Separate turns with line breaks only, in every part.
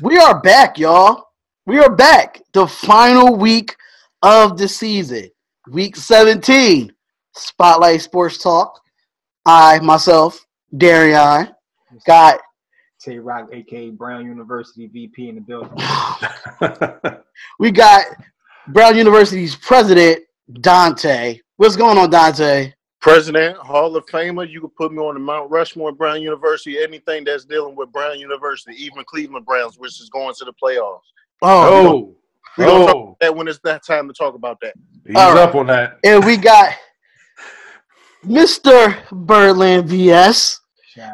We are back, y'all. We are back. The final week of the season. Week 17. Spotlight Sports Talk. I, myself, Darion, got
Tay Rock, aka Brown University VP in the building.
we got Brown University's president, Dante. What's going on, Dante?
President, Hall of Famer, you can put me on the Mount Rushmore, Brown University, anything that's dealing with Brown University, even Cleveland Browns, which is going to the playoffs. We're going to talk about that when it's that time to talk about that.
He's up on that.
And we got Mr. Birdland VS,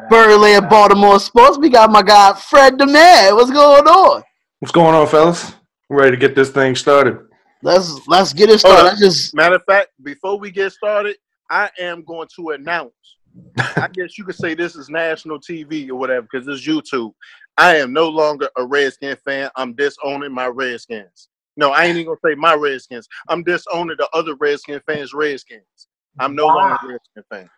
Birdland Baltimore Sports. We got my guy, Fred the Man. What's going on?
What's going on, fellas? We're ready to get this thing started.
Let's get it started.
Matter of fact, before we get started, I am going to announce, I guess you could say this is national TV or whatever because it's YouTube. I am no longer a Redskin fan. I'm disowning my Redskins. No, I ain't even going to say my Redskins. I'm disowning the other Redskin fans' Redskins. I'm no longer a Redskin fan.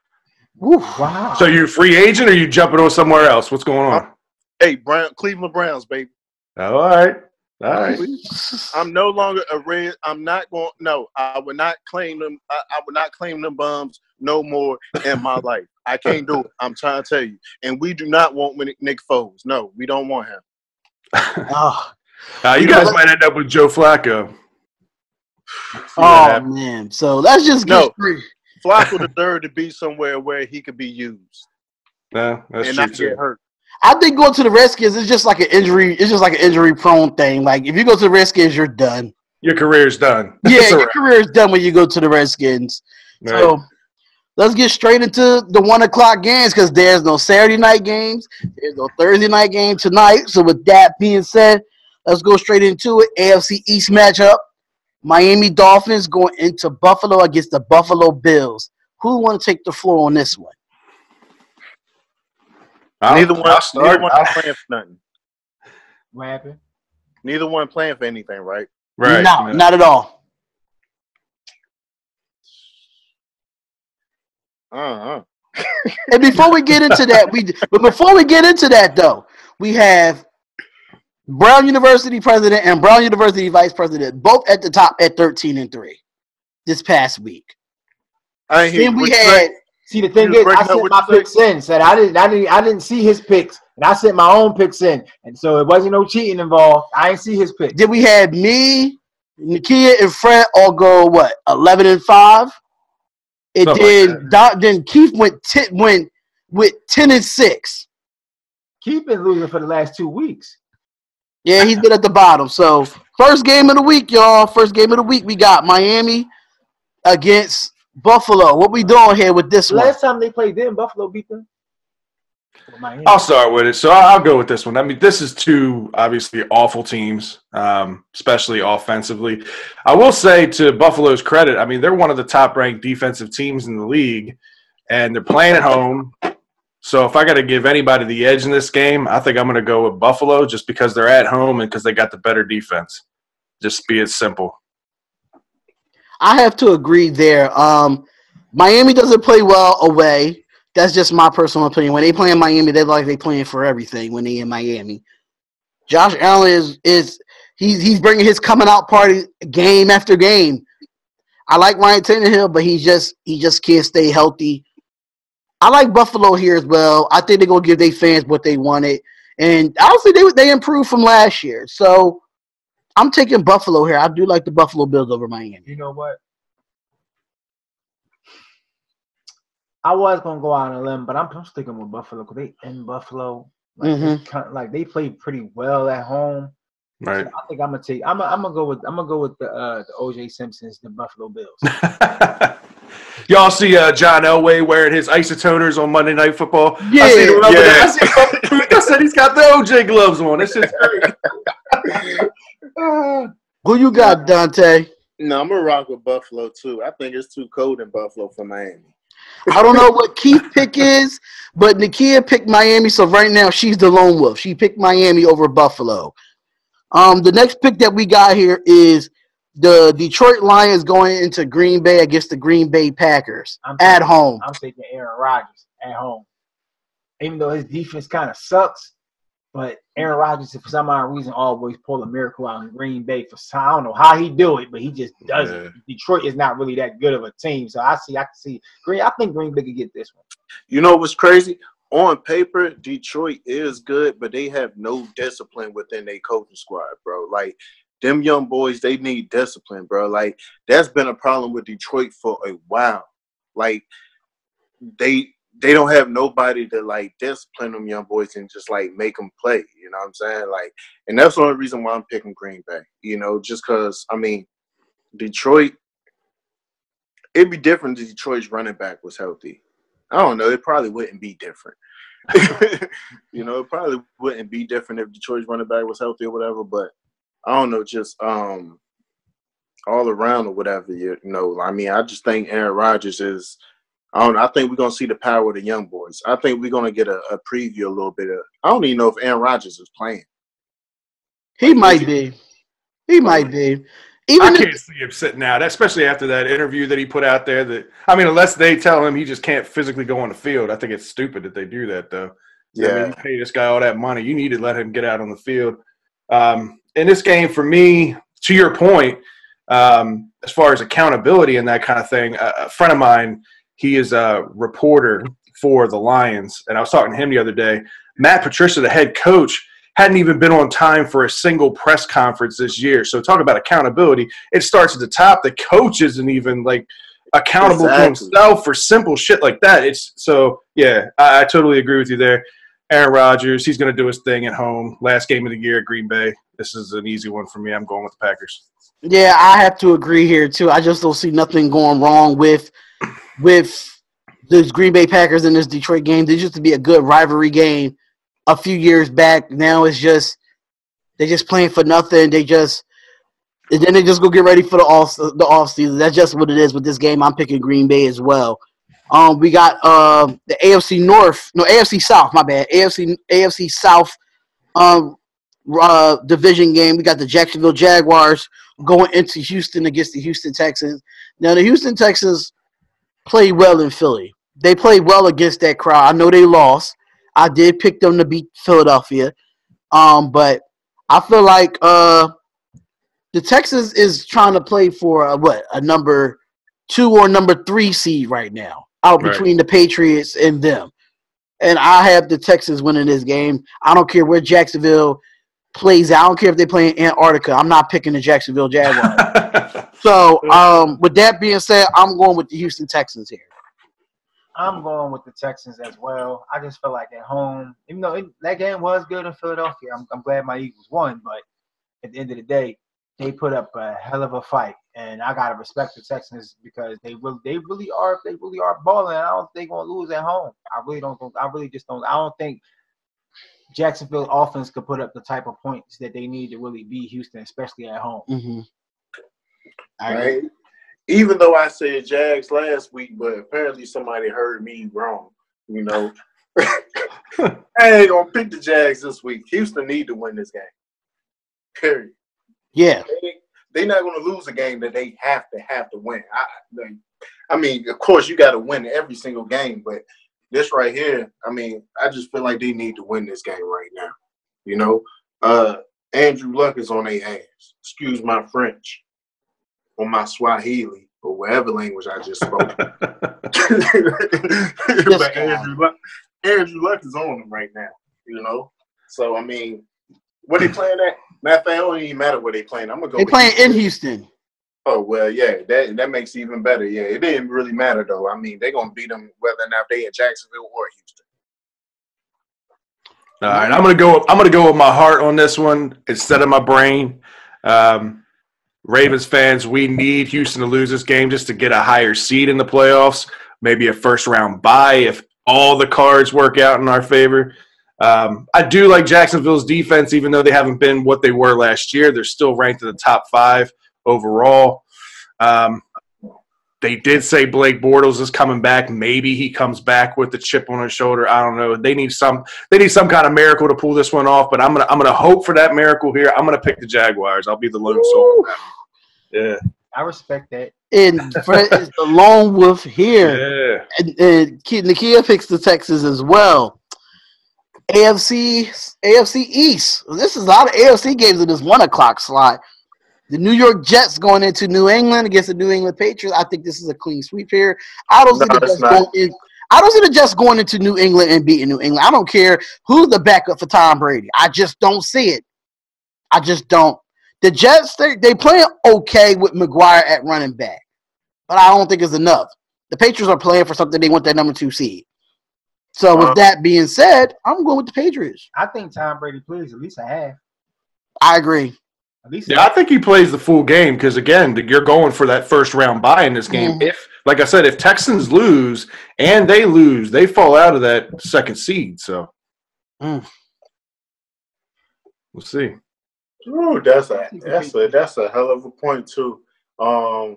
Wow.
So you free agent or you jumping on somewhere else? What's going on?
Hey, Cleveland Browns, baby.
All right. All right.
I'm no longer a Red. I'm not going. No, I would not claim them. I would not claim them bums no more in my life. I can't do it. I'm trying to tell you. And we do not want Nick Foles. No, we don't want him.
You guys might end up with Joe Flacco.
Oh man! So let's just get free.
Flacco deserved to be somewhere where he could be used.
Yeah, that's
and
true
not
too.
get hurt.
I think going to the Redskins is just like an injury. It's just like an injury-prone thing. Like if you go to the Redskins, you're done.
Your career's done.
Yeah, your career is done when you go to the Redskins. Right. So let's get straight into the 1 o'clock games because there's no Saturday night games. There's no Thursday night game tonight. So with that being said, let's go straight into it. AFC East matchup. Miami Dolphins going into Buffalo against the Buffalo Bills. Who want to take the floor on this one?
Neither one playing for nothing.
What happened?
Neither one playing for anything, right?
Right.
No, not at all. And before we get into that, though, we have Brown University president and Brown University vice president both at the top at 13-3 this past week. Then we had.
See, the thing is, I sent my picks in. Said I didn't see his picks, and I sent my own picks in, and so it wasn't no cheating involved. I didn't see his picks.
Then we had me, Nakia, and Fred all go 11-5. Then Keith went with 10-6.
Keith been losing for the last 2 weeks.
Yeah, he's been at the bottom. So first game of the week, y'all. First game of the week, we got Miami against Buffalo. What we doing here with this one?
Last time they played them, Buffalo beat them.
I'll start with it. So I'll go with this one. I mean, this is two obviously awful teams, especially offensively. I will say to Buffalo's credit, I mean, they're one of the top-ranked defensive teams in the league, and they're playing at home. So if I got to give anybody the edge in this game, I think I'm going to go with Buffalo just because they're at home and because they got the better defense. Just be it simple.
I have to agree there. Miami doesn't play well away. That's just my personal opinion. When they play in Miami, they like they playing for everything when they in Miami. Josh Allen he's bringing his coming out party game after game. I like Ryan Tannehill, but he just can't stay healthy. I like Buffalo here as well. I think they're gonna give their fans what they wanted, and honestly, they improved from last year. So I'm taking Buffalo here. I do like the Buffalo Bills over Miami.
You know what? I was gonna go out on a limb, but I'm sticking with Buffalo because they in Buffalo. Like they play pretty well at home.
Right.
So I think I'm gonna go with the O.J. Simpsons, the Buffalo Bills.
Y'all see John Elway wearing his isotoners on Monday Night Football?
Yeah,
I said he's got the OJ gloves on. This is great.
Who you got, Dante?
No, I'm gonna rock with Buffalo too. I think it's too cold in Buffalo for Miami.
I don't know what Keith pick is, but Nakia picked Miami, so right now she's the lone wolf. She picked Miami over Buffalo. The next pick that we got here is the Detroit Lions going into Green Bay against the Green Bay Packers at home.
I'm taking Aaron Rodgers at home. Even though his defense kind of sucks, But Aaron Rodgers, for some odd reason, always pull a miracle out in Green Bay. I don't know how he do it, but he just does it. Detroit is not really that good of a team, so I can see Green. I think Green Bay could get this one.
You know what's crazy? On paper, Detroit is good, but they have no discipline within their coaching squad, bro. Like, them young boys, they need discipline, bro. Like, that's been a problem with Detroit for a while. Like, they don't have nobody to, like, discipline them young boys and just, like, make them play. You know what I'm saying? Like, and that's the only reason why I'm picking Green Bay. You know, just because, I mean, Detroit, it'd be different if Detroit's running back was healthy. I don't know. It probably wouldn't be different. You know, it probably wouldn't be different if Detroit's running back was healthy or whatever. But I don't know, just all around or whatever. You know, I mean, I just think Aaron Rodgers is. I don't know. I think we're gonna see the power of the young boys. I think we're gonna get a preview a little bit of. I don't even know if Aaron Rodgers is playing.
He might be. He might be.
I can't see him sitting out, especially after that interview that he put out there. That I mean, unless they tell him he just can't physically go on the field, I think it's stupid that they do that, though.
Yeah,
I mean, you pay this guy all that money, you need to let him get out on the field. In this game, for me, to your point, as far as accountability and that kind of thing, a friend of mine, he is a reporter for the Lions, and I was talking to him the other day. Matt Patricia, the head coach, hadn't even been on time for a single press conference this year. So talk about accountability. It starts at the top. The coach isn't even, like, accountable to himself for simple shit like that. I totally agree with you there. Aaron Rodgers, he's going to do his thing at home. Last game of the year at Green Bay. This is an easy one for me. I'm going with the Packers.
Yeah, I have to agree here, too. I just don't see nothing going wrong with the Green Bay Packers in this Detroit game. There used to be a good rivalry game a few years back. Now it's just they're just playing for nothing. And then they just go get ready for the off season. That's just what it is with this game. I'm picking Green Bay as well. We got the AFC South. My bad. AFC South division game. We got the Jacksonville Jaguars going into Houston against the Houston Texans. Now the Houston Texans play well in Philly. They played well against that crowd. I know they lost. I did pick them to beat Philadelphia. But I feel like the Texans is trying to play for a number 2 or number 3 seed right now, between the Patriots and them. And I have the Texans winning this game. I don't care where Jacksonville plays. I don't care if they play in Antarctica. I'm not picking the Jacksonville Jaguars. So with that being said, I'm going with the Houston Texans here.
I'm going with the Texans as well. I just feel like at home, even though that game was good in Philadelphia, I'm glad my Eagles won. But at the end of the day, they put up a hell of a fight, and I gotta respect the Texans because they really are balling. I don't think they're gonna lose at home. I don't think Jacksonville offense could put up the type of points that they need to really beat Houston, especially at home.
Mm-hmm.
All right. Even though I said Jags last week, but apparently somebody heard me wrong, you know. I ain't going to pick the Jags this week. Houston need to win this game. Period.
Yeah.
They're not going to lose a game that they have to win. I mean, of course, you got to win every single game, but this right here, I mean, I just feel like they need to win this game right now. You know, Andrew Luck is on their ass. Excuse my French. Or my Swahili, or whatever language I just spoke. But Andrew Luck is on them right now, you know? So, I mean, what they playing at? Matter of fact, it don't even matter where they playing. I'm going to go.
They playing in Houston.
Oh, well, yeah, that makes it even better. Yeah, it didn't really matter, though. I mean, they're going to beat them whether or not they in Jacksonville or Houston.
All right, I'm gonna go with my heart on this one instead of my brain. Ravens fans, we need Houston to lose this game just to get a higher seed in the playoffs, maybe a first-round bye if all the cards work out in our favor. I do like Jacksonville's defense, even though they haven't been what they were last year. They're still ranked in the top 5 overall. They did say Blake Bortles is coming back. Maybe he comes back with the chip on his shoulder. I don't know. They need some kind of miracle to pull this one off, but I'm gonna hope for that miracle here. I'm gonna pick the Jaguars. I'll be the lone soul. Yeah.
I respect that.
And Fred is the lone wolf here.
Yeah.
And Nakia picks the Texans as well. AFC East. This is a lot of AFC games in this 1 o'clock slot. The New York Jets going into New England against the New England Patriots. I think this is a clean sweep here. I don't see the Jets going into New England and beating New England. I don't care who's the backup for Tom Brady. I just don't see it. I just don't. The Jets, they playing okay with McGuire at running back, but I don't think it's enough. The Patriots are playing for something. They want that number 2 seed. So with that being said, I'm going with the Patriots.
I think Tom Brady plays at least a half.
I agree.
I think he plays the full game because, again, you're going for that first-round bye in this game. If, like I said, if Texans lose and they lose, they fall out of that second seed. So we'll see.
Ooh, that's a hell of a point too. I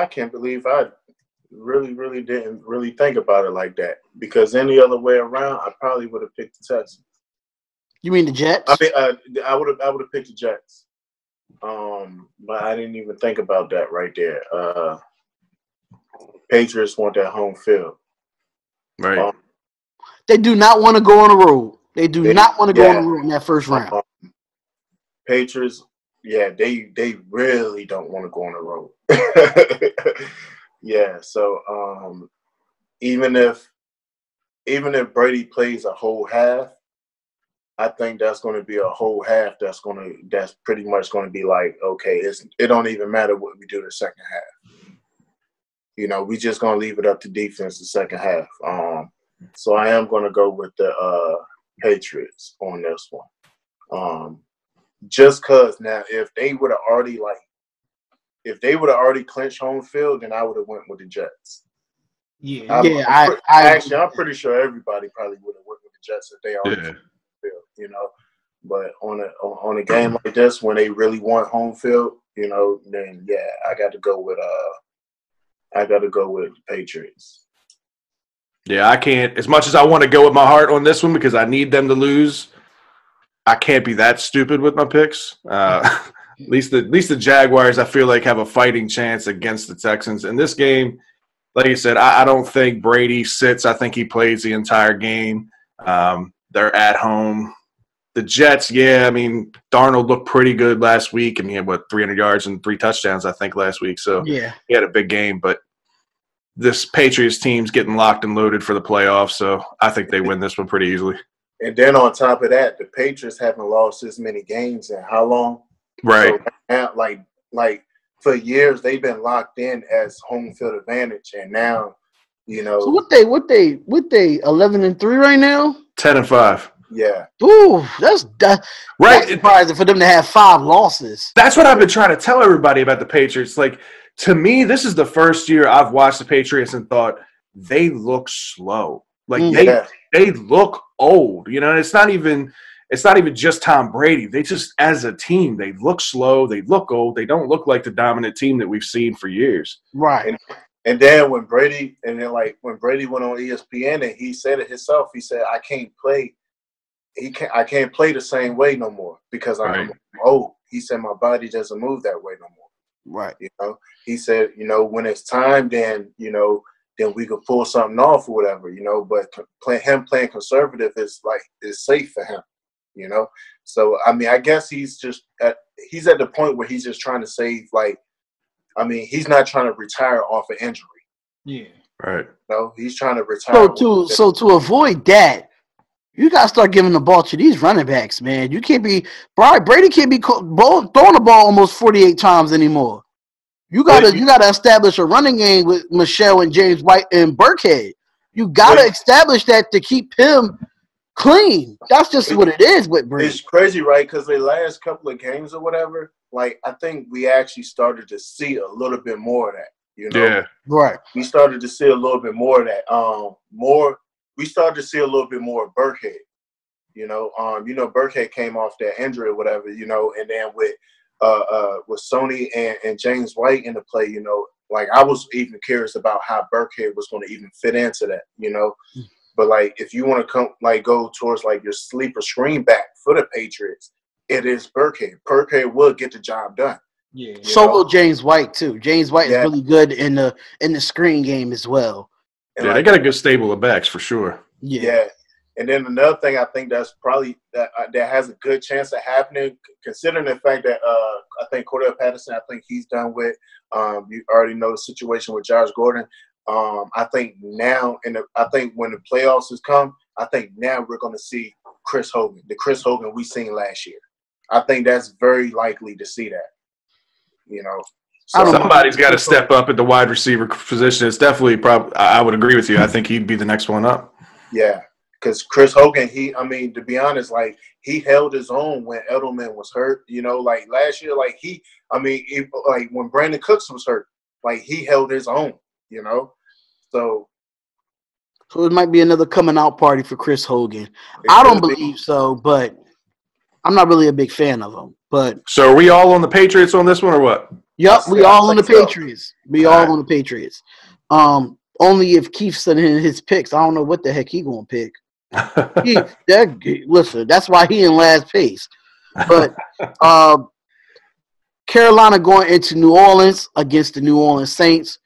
can't believe I really didn't really think about it like that, because any other way around, I probably would have picked the Texans.
You mean the Jets?
I mean, I would have picked the Jets. But I didn't even think about that right there. Patriots want that home field.
Right.
They do not want to go on the road. They do not want to go on the road in that first round.
Patriots, they really don't want to go on the road. Yeah, so even if Brady plays a whole half, I think that's going to be a whole half. That's pretty much going to be like, okay, it don't even matter what we do the second half. You know, we just going to leave it up to defense the second half. So I am going to go with the Patriots on this one. Just because now, if they would have already clinched home field, then I would have went with the Jets. I'm pretty sure everybody probably would have went with the Jets if they already clinched field, you know. But on a game like this, when they really want home field, you know, then I got to go with the Patriots.
Yeah, I can't. As much as I want to go with my heart on this one because I need them to lose, I can't be that stupid with my picks. At least the Jaguars, I feel like, have a fighting chance against the Texans. In this game, like you said, I don't think Brady sits. I think he plays the entire game. They're at home. The Jets, I mean, Darnold looked pretty good last week. I mean, he had, 300 yards and 3 touchdowns, I think, last week. So he had a big game. But this Patriots team's getting locked and loaded for the playoffs, so I think they win this one pretty easily.
And then on top of that, the Patriots haven't lost this many games in how long?
Right.
So now, like for years they've been locked in as home field advantage, and now, you know.
So what they 11-3 right now?
10-5.
Yeah.
Ooh, that's
right.
That's surprising for them to have 5 losses.
That's what I've been trying to tell everybody about the Patriots. Like, to me, this is the first year I've watched the Patriots and thought they look slow. Like they look old. You know, and it's not even just Tom Brady. They just, as a team, they look slow. They look old. They don't look like the dominant team that we've seen for years.
Right.
And then when Brady went on ESPN and he said it himself, he said, I can't play the same way no more because I'm old. He said my body doesn't move that way no more.
Right.
You know, he said, you know, when it's time, then, you know, then we could pull something off or whatever, you know, but playing conservative is safe for him, you know? So, I mean, I guess he's at the point where he's just trying to save, he's not trying to retire off an injury.
Yeah.
Right.
No, he's trying to retire.
So to avoid that, you got to start giving the ball to these running backs, man. You can't be – Brady can't be throwing the ball almost 48 times anymore. You got to establish a running game with Michelle and James White and Burkhead. You got to establish that to keep him clean. That's just what it is with Brady.
It's crazy, right? Because the last couple of games or whatever, I think we actually started to see a little bit more of that, you know?
Yeah.
Right.
We started to see a little bit more of that. We started to see a little bit more of Burkhead. You know, Burkhead came off that injury or whatever, you know, and then with Sony and James White in the play, you know, I was even curious about how Burkhead was going to even fit into that, you know. But if you want to go towards your sleeper screen back for the Patriots, it is Burkhead. Burkhead will get the job done.
Yeah.
So will James White too. James White is really good in the screen game as well.
And
they got a good stable of backs for sure.
Yeah.
And then another thing I think that's probably that has a good chance of happening, considering the fact that I think Cordell Patterson, I think he's done with. You already know the situation with Josh Gordon. I think now, I think when the playoffs has come, I think now we're going to see Chris Hogan, the Chris Hogan we seen last year. I think that's very likely to see that. You know,
so somebody's got to step up at the wide receiver position. It's definitely I would agree with you. I think he'd be the next one up.
Yeah, because Chris Hogan, to be honest, like he held his own when Edelman was hurt. You know, like last year, like like when Brandon Cooks was hurt, like he held his own. You know, so
it might be another coming out party for Chris Hogan. I don't believe so, but I'm not really a big fan of him. But
so are we all on the Patriots on this one or what?
Yep, we all on the Patriots. We all on the Patriots. Only if Keith's sending his picks. I don't know what the heck he gonna pick. Listen, that's why he in last place. But Carolina going into New Orleans against the New Orleans Saints.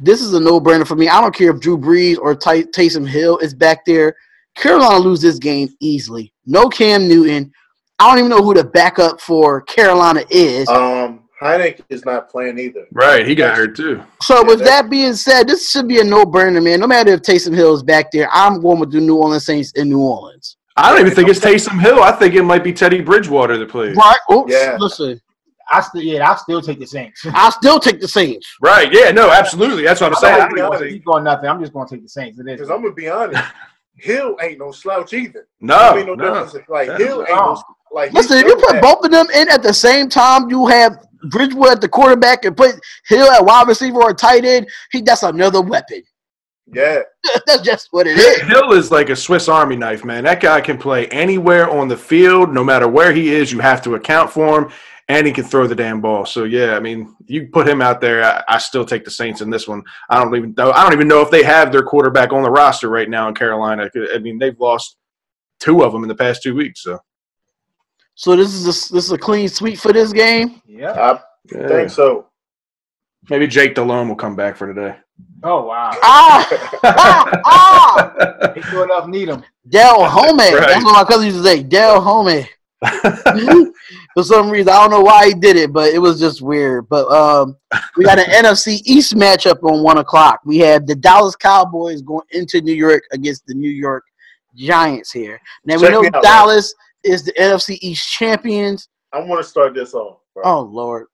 This is a no-brainer for me. I don't care if Drew Brees or Taysom Hill is back there. Carolina lose this game easily. No Cam Newton. I don't even know who the backup for Carolina is.
Heinicke is not playing either.
Right, he got hurt too.
So with that being said, this should be a no-brainer, man. No matter if Taysom Hill is back there, I'm going with the New Orleans Saints in New Orleans.
I don't even think it's Taysom Hill. I think it might be Teddy Bridgewater that plays.
Right. Oops.
Yeah.
Listen.
I'll still take the Saints.
I'll still take the Saints.
Right. Yeah. No. Absolutely. That's what I'm saying.
He's going nothing. I'm just going to take the Saints.
Because I'm gonna be honest, Hill ain't no slouch either.
No.
Like Hill ain't no. Like
listen, if you put both of them in at the same time, you have Bridgewater at the quarterback and put Hill at wide receiver or tight end. That's another weapon.
Yeah.
That's just what it is.
Hill is like a Swiss Army knife, man. That guy can play anywhere on the field, no matter where he is. You have to account for him. And he can throw the damn ball. So yeah, I mean, you put him out there. I still take the Saints in this one. I don't even know if they have their quarterback on the roster right now in Carolina. I mean, they've lost 2 of them in the past 2 weeks.
So this is a clean sweep for this game.
Yeah, I think so.
Maybe Jake Delhomme will come back for today.
Oh wow! He sure enough need him.
Delhomme.
Right.
That's what my cousin used to say. Delhomme. For some reason, I don't know why he did it, but it was just weird. But we got an NFC East matchup on 1:00. We have the Dallas Cowboys going into New York against the New York Giants here. Now we know Dallas is the NFC East champions.
I want to start this off. Bro.
Oh Lord!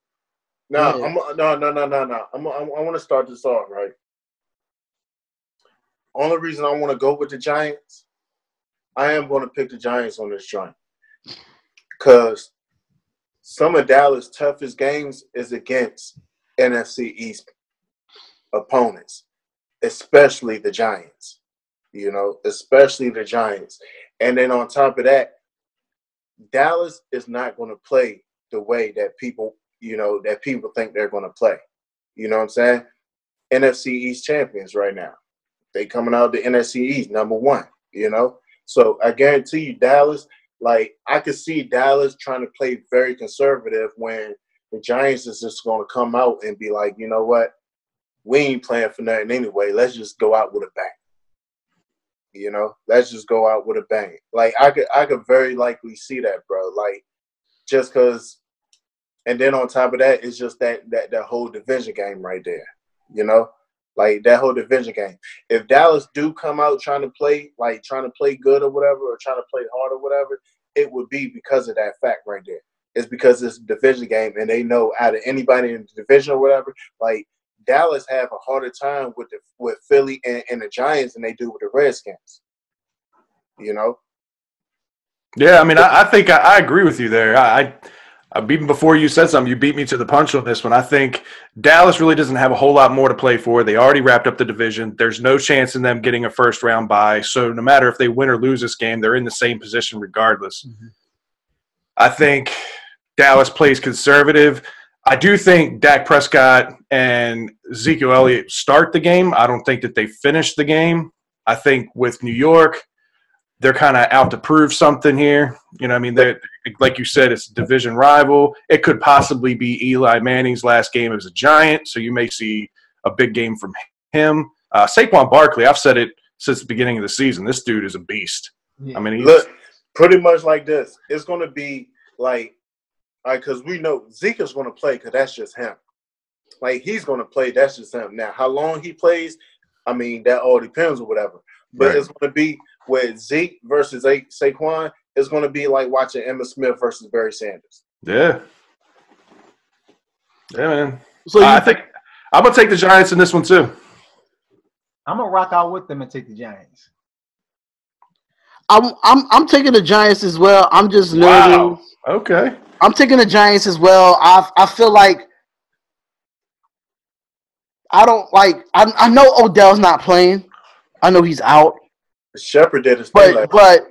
No. I want to start this off right. Only reason I want to go with the Giants, I am going to pick the Giants on this joint. Because some of Dallas' toughest games is against NFC East opponents, especially the Giants. You know, especially the Giants. And then on top of that, Dallas is not going to play the way that people think they're going to play. You know what I'm saying? NFC East champions right now. They coming out of the NFC East, number 1, you know? So I guarantee you Dallas – like, I could see Dallas trying to play very conservative when the Giants is just going to come out and be like, you know what? We ain't playing for nothing anyway. Let's just go out with a bang. You know? Let's just go out with a bang. Like, I could very likely see that, bro. Like, just because – and then on top of that, it's just that whole division game right there. You know? Like, that whole division game. If Dallas do come out trying to play good or whatever, or trying to play hard or whatever, it would be because of that fact right there. It's because it's a division game, and they know out of anybody in the division or whatever, like, Dallas have a harder time with Philly and the Giants than they do with the Redskins. You know?
Yeah, I mean, I think I agree with you there. Even before you said something, you beat me to the punch on this one. I think Dallas really doesn't have a whole lot more to play for. They already wrapped up the division. There's no chance in them getting a first-round bye. So no matter if they win or lose this game, they're in the same position regardless. Mm-hmm. I think Dallas plays conservative. I do think Dak Prescott and Ezekiel Elliott start the game. I don't think that they finish the game. I think with New York, they're kind of out to prove something here. You know what I mean? They're, like you said, it's a division rival. It could possibly be Eli Manning's last game as a Giant, so you may see a big game from him. Saquon Barkley, I've said it since the beginning of the season. This dude is a beast.
Yeah.
I mean,
Look, pretty much like this. It's going to be like, because we know Zeke is going to play because that's just him. Like, he's going to play. That's just him. Now, how long he plays, I mean, that all depends or whatever. But it's going to be with Zeke versus Saquon. It's going to be like watching Emmitt Smith versus Barry Sanders.
Yeah, man.
So
I think I'm gonna take the Giants in this one too.
I'm gonna rock out with them and take the Giants.
I'm taking the Giants as well. I'm just nervous.
Wow. Okay.
I'm taking the Giants as well. I feel like I don't like. I know Odell's not playing. I know he's out.
Shepard did his thing last week.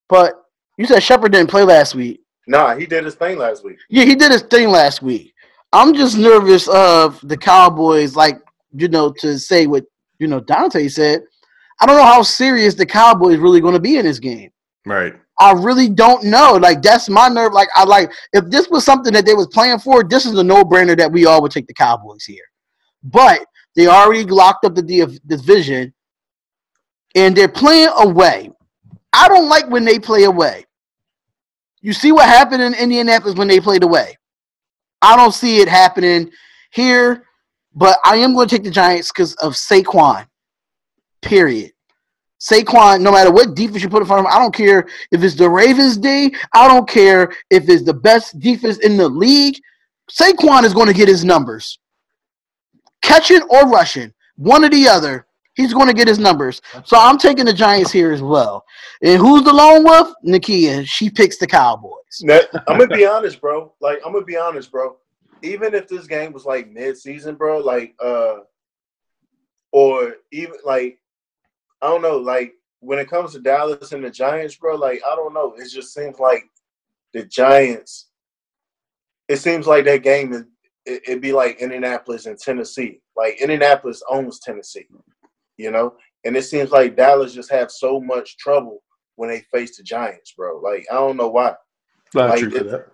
But you said Shepard didn't play last week.
Nah, he did his thing last week.
Yeah, he did his thing last week. I'm just nervous of the Cowboys, like, to say what, Dante said. I don't know how serious the Cowboys really going to be in this game.
Right.
I really don't know. Like, that's my nerve. Like, if this was something that they was playing for, this is a no-brainer that we all would take the Cowboys here. But they already locked up the division, and they're playing away. I don't like when they play away. You see what happened in Indianapolis when they played away. I don't see it happening here, but I am going to take the Giants because of Saquon, period. Saquon, no matter what defense you put in front of him, I don't care if it's the Ravens D. I don't care if it's the best defense in the league. Saquon is going to get his numbers. Catching or rushing, one or the other, he's going to get his numbers. So I'm taking the Giants here as well. And who's the lone wolf? Nakia. She picks the Cowboys.
Now, I'm going to be honest, bro. Even if this game was like mid-season, bro, or even like, I don't know, like when it comes to Dallas and the Giants, bro, like, I don't know. It just seems like the Giants, it seems like that game, it'd be like Indianapolis and Tennessee. Like, Indianapolis owns Tennessee, And it seems like Dallas just have so much trouble when they face the Giants, bro. Like, I don't know why.
Not true for that.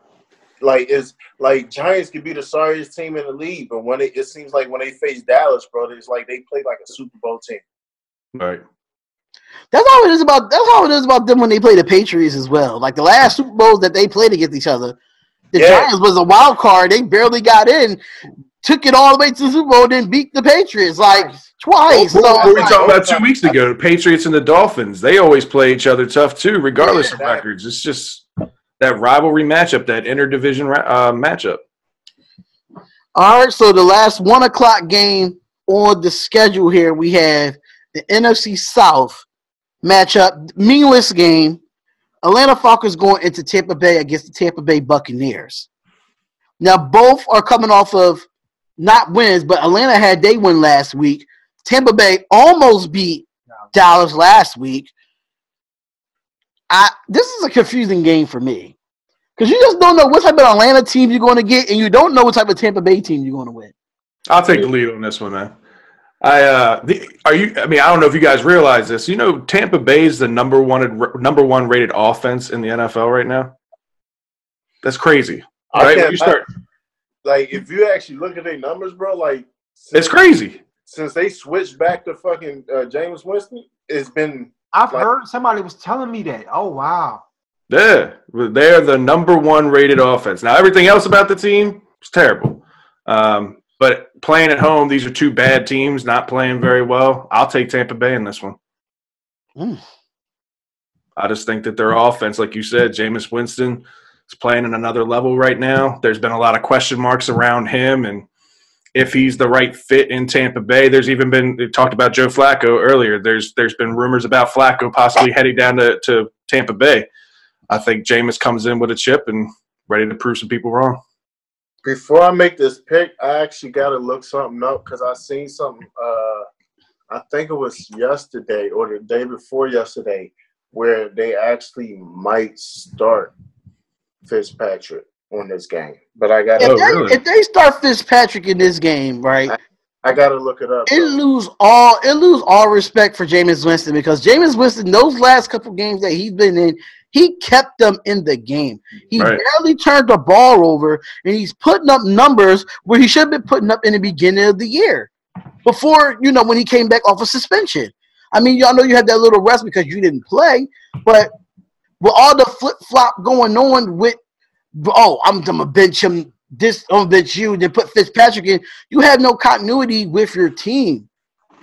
It's like Giants could be the sorriest team in the league, but when it seems like when they face Dallas, bro, it's like they play like a Super Bowl team.
Right.
That's how it is about them when they play the Patriots as well. Like the last Super Bowls that they played against each other, the Giants was a wild card. They barely got in, took it all the way to the Super Bowl, then beat the Patriots twice.
What were we talking about 2 weeks ago? The Patriots and the Dolphins. They always play each other tough too, regardless of records. It's just that rivalry matchup, that interdivision matchup.
All right, so the last 1 o'clock game on the schedule here, we have the NFC South matchup, meaningless game. Atlanta Falcons going into Tampa Bay against the Tampa Bay Buccaneers. Now, both are coming off of not wins, but Atlanta had they win last week. Tampa Bay almost beat Dallas last week. This is a confusing game for me because you just don't know what type of Atlanta team you're going to get, and you don't know what type of Tampa Bay team you're going to win.
I'll take the lead on this one, man. I don't know if you guys realize this. Tampa Bay is the number one rated offense in the NFL right now. That's crazy. Right?
If you actually look at their numbers, bro,
it's crazy.
Since they switched back to fucking Jameis Winston, it's been.
I've heard somebody was telling me that. Oh wow.
Yeah, they're the number one rated offense. Now everything else about the team is terrible. But playing at home, these are two bad teams not playing very well. I'll take Tampa Bay in this one. I just think that their offense, like you said, Jameis Winston is playing in another level right now. There's been a lot of question marks around him and if he's the right fit in Tampa Bay. There's even been – talked about Joe Flacco earlier. There's been rumors about Flacco possibly heading down to Tampa Bay. I think Jameis comes in with a chip and ready to prove some people wrong.
Before I make this pick, I actually got to look something up because I seen something, I think it was yesterday or the day before yesterday, where they actually might start Fitzpatrick on this game. But I got to
if they start Fitzpatrick in this game, right?
I got to look it up.
It lose all respect for Jameis Winston because Jameis Winston, those last couple games that he's been in, he kept them in the game. He barely turned the ball over, and he's putting up numbers where he should have been putting up in the beginning of the year before, when he came back off of suspension. I mean, y'all know you had that little rest because you didn't play, but with all the flip-flop going on with, I'm going to bench him, I'm going to bench you, then put Fitzpatrick in, you have no continuity with your team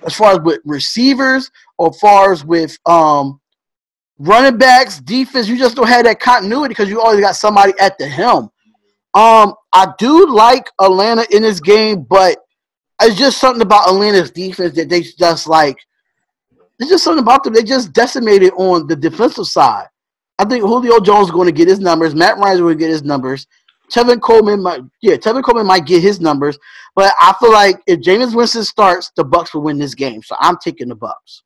as far as with receivers or as far as with running backs, defense. You just don't have that continuity because you always got somebody at the helm. I do like Atlanta in this game, but it's just something about Atlanta's defense that they just like. There's just something about them. They just decimated on the defensive side. I think Julio Jones is going to get his numbers. Matt Ryan's going to get his numbers. Tevin Coleman might get his numbers. But I feel like if Jameis Winston starts, the Bucs will win this game. So I'm taking the Bucs.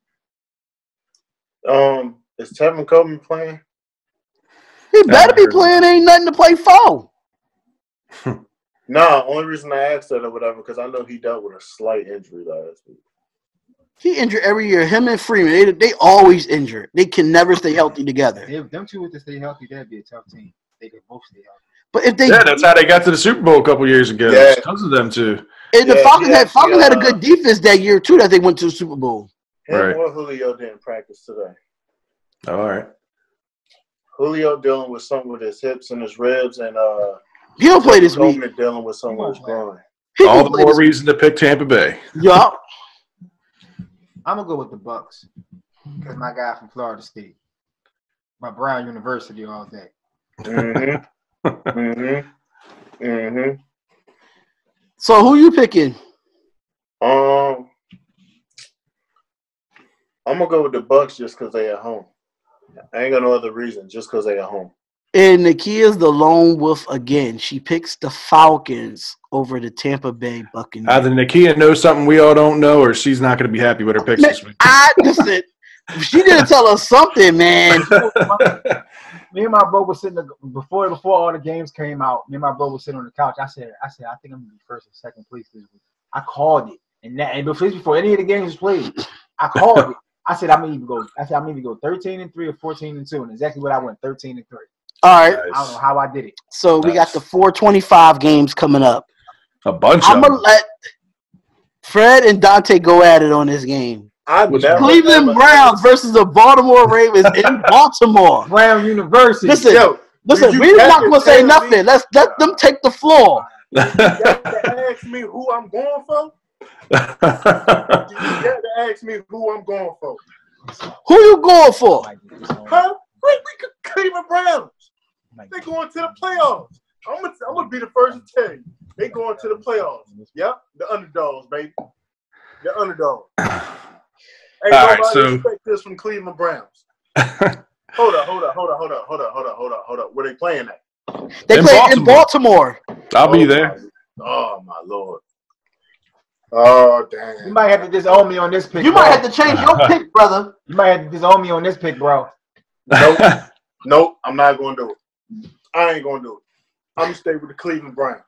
Is Tevin Coleman playing?
He better be playing. Ain't nothing to play for.
Nah, only reason I asked that or whatever because I know he dealt with a slight injury last week.
He injured every year. Him and Freeman, they always injured. They can never stay healthy together.
If them two were to stay healthy, that'd be a tough team. They could both stay healthy.
But if they,
that's how they got to the Super Bowl a couple years ago. Yeah. Because of them two.
And the Falcons had a good defense that year too. That they went to the Super Bowl.
Right. Julio didn't practice today.
All right.
Julio dealing with something with his hips and his ribs, and
he'll play this week.
Dealing with something with his groin.
All the more reason to pick Tampa Bay.
Yeah.
I'm gonna go with the Bucs because my guy from Florida State, my Brown University all day.
So who you picking?
I'm gonna go with the Bucs just because they at home. I ain't got no other reason, just because they at home.
And Nakia's the lone wolf again. She picks the Falcons over the Tampa Bay Buccaneers.
Either Nakia knows something we all don't know, or she's not going to be happy with her picks this week.
Listen, she didn't tell us something, man.
Me and my bro was sitting before all the games came out. Me and my bro was sitting on the couch. I said, I think I'm gonna be first or second place this week. I called it, and before any of the games was played, I called it. I said I'm gonna go 13-3 or 14-2, and exactly what I went, 13-3.
All right.
Nice. I don't know how I did it.
So we got the 425 games coming up.
A bunch
I'm
of
going
them.
to let Fred and Dante go at it on this game. Cleveland Browns versus the Baltimore Ravens in Baltimore.
Brown University.
Listen, we're not going to say nothing. Let's let them take the floor.
You got to ask me who I'm going for? You got to ask me who I'm going for.
Who you going for?
Huh? Cleveland Browns. They going to the playoffs. I'm gonna be the first to tell you. They going to the playoffs. Yep, the underdogs, baby. The underdogs. Hey, nobody expect this from Cleveland Browns. Hold up. Where they playing at?
They play in Baltimore.
I'll be there.
Oh my Lord. Oh damn.
You might have to disown me on this pick.
You might have to change your pick, brother.
You might have to disown me on this pick, bro.
Nope, I'm not going to do it. I ain't going to do it. I'm going to stay with the Cleveland Browns.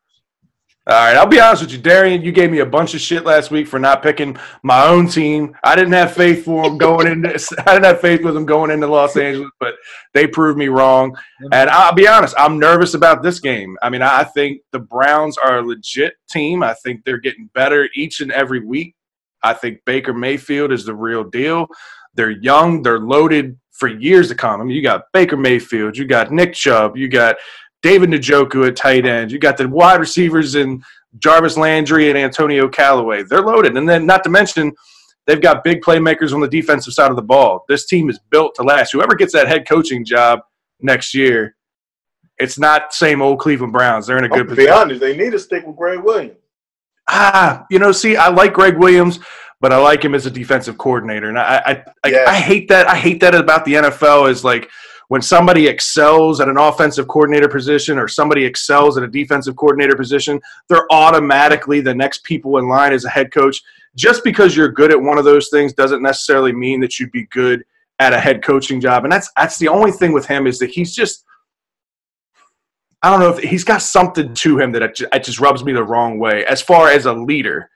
All right, I'll be honest with you, Darian. You gave me a bunch of shit last week for not picking my own team. I didn't have faith for them going into. I didn't have faith with them going into Los Angeles, but they proved me wrong. And I'll be honest, I'm nervous about this game. I mean, I think the Browns are a legit team. I think they're getting better each and every week. I think Baker Mayfield is the real deal. They're young. They're loaded for years to come. I mean, you got Baker Mayfield. You got Nick Chubb. You got David Njoku at tight end. You got the wide receivers in Jarvis Landry and Antonio Callaway. They're loaded. And then not to mention, they've got big playmakers on the defensive side of the ball. This team is built to last. Whoever gets that head coaching job next year, it's not same old Cleveland Browns. They're in a good position.
To be honest, they need to stick with Greg Williams.
I like Greg Williams, but I like him as a defensive coordinator. And I hate that. I hate that about the NFL is like when somebody excels at an offensive coordinator position or somebody excels at a defensive coordinator position, they're automatically the next people in line as a head coach. Just because you're good at one of those things doesn't necessarily mean that you'd be good at a head coaching job. And that's the only thing with him is that he's just – I don't know if he's got something to him that it just rubs me the wrong way as far as a leader.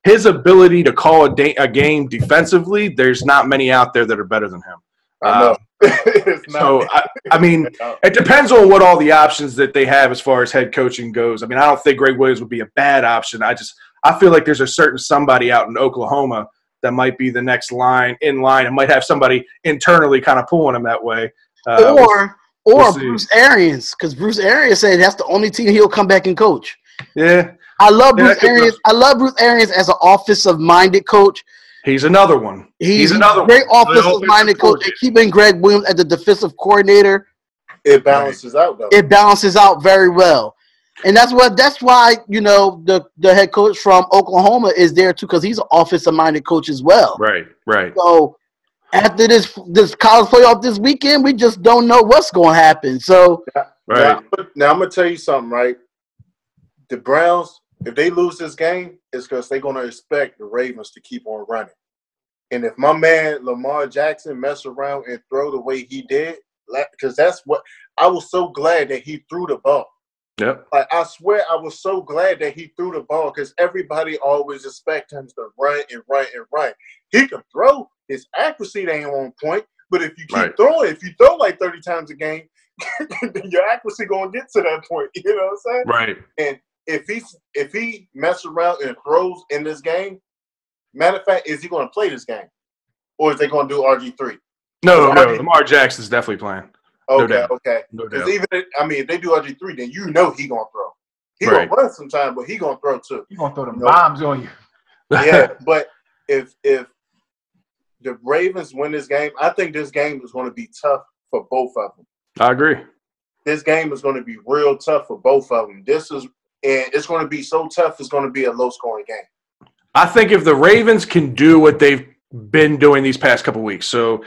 His ability to call a game defensively, there's not many out there that are better than him.
I know.
So, I mean, it depends on what all the options that they have as far as head coaching goes. I mean, I don't think Greg Williams would be a bad option. I feel like there's a certain somebody out in Oklahoma that might be the next line in line and might have somebody internally kind of pulling him that way.
Or
we'll
Bruce Arians, because Bruce Arians said that's the only team he'll come back and coach.
Yeah.
I love Bruce Arians. I love Bruce Arians as an offensive-minded coach.
He's another one.
He's another great offensive-minded coach. And keeping Greg Williams as the defensive coordinator,
it balances out though.
It balances out very well, and that's why the head coach from Oklahoma is there too, because he's an offensive-minded coach as well.
Right.
So after this college playoff this weekend, we just don't know what's going to happen. So
now I'm gonna tell you something, right? The Browns, if they lose this game, it's because they're going to expect the Ravens to keep on running. And if my man Lamar Jackson mess around and throw the way he did, because that's what – I was so glad that he threw the ball.
Yep.
Like, I swear I was so glad that he threw the ball because everybody always expects him to run and run and run. He can throw. His accuracy ain't on point. But if you keep throwing, if you throw like 30 times a game, your accuracy going to get to that point. You know what I'm saying?
Right.
And if he messes around and throws in this game, matter of fact, is he going to play this game, or is they going to do RG3?
No. Lamar Jackson's definitely playing.
Okay.
Because
if they do RG3, then you know he going to throw. He going to run sometime, but he going to throw too.
He going to throw them bombs on you.
Yeah, but if the Ravens win this game, I think this game is going to be tough for both of them.
I agree.
This game is going to be real tough for both of them. And it's going to be so tough, it's going to be a low-scoring game.
I think if the Ravens can do what they've been doing these past couple weeks, so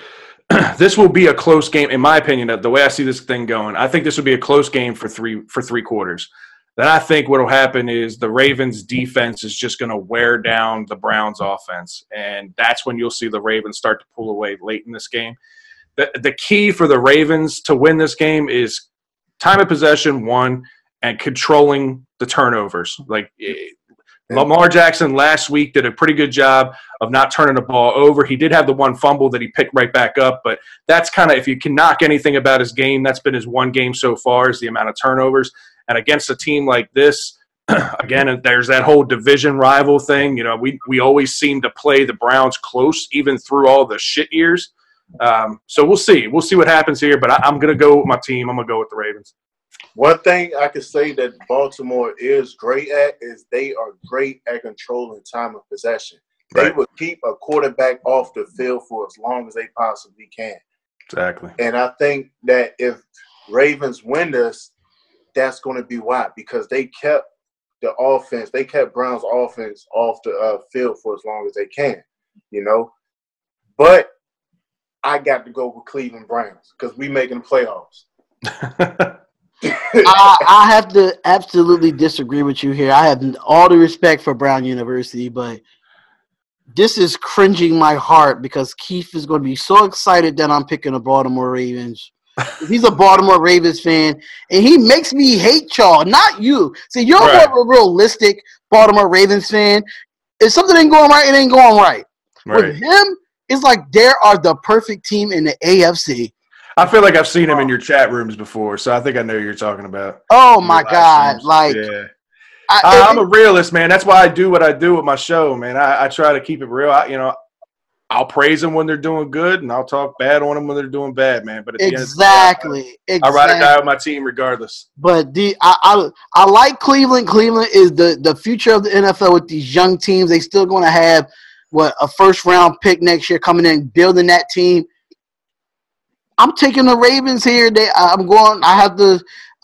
this will be a close game, in my opinion, the way I see this thing going. I think this will be a close game for three quarters. Then I think what will happen is the Ravens' defense is just going to wear down the Browns' offense, and that's when you'll see the Ravens start to pull away late in this game. The key for the Ravens to win this game is time of possession, one, and controlling the turnovers. Like Lamar Jackson last week did a pretty good job of not turning the ball over. He did have the one fumble that he picked right back up, but that's kind of, if you can knock anything about his game, that's been his one game so far, is the amount of turnovers. And against a team like this, again, there's that whole division rival thing. We always seem to play the Browns close, even through all the shit years. So we'll see. We'll see what happens here, but I'm going to go with my team. I'm going to go with the Ravens.
One thing I could say that Baltimore is great at is they are great at controlling time of possession. They would keep a quarterback off the field for as long as they possibly can.
Exactly.
And I think that if Ravens win this, that's going to be why, because they kept Browns' offense off the field for as long as they can, But I got to go with Cleveland Browns because we making the playoffs.
I have to absolutely disagree with you here. I have all the respect for Brown University, but this is cringing my heart because Keith is going to be so excited that I'm picking the Baltimore Ravens. He's a Baltimore Ravens fan, and he makes me hate y'all, not you. See, you're more of a realistic Baltimore Ravens fan. If something ain't going right, it ain't going right. With him, it's like they are the perfect team in the AFC.
I feel like I've seen him in your chat rooms before, so I think I know who you're talking about.
Oh, my God. Like,
yeah. I'm a realist, man. That's why I do what I do with my show, man. I try to keep it real. I'll praise them when they're doing good, and I'll talk bad on them when they're doing bad, man. But at the end of the day, I ride or die with my team regardless.
But I like Cleveland. Cleveland is the future of the NFL with these young teams. They still going to have, a first-round pick next year coming in, building that team. I'm taking the Ravens here.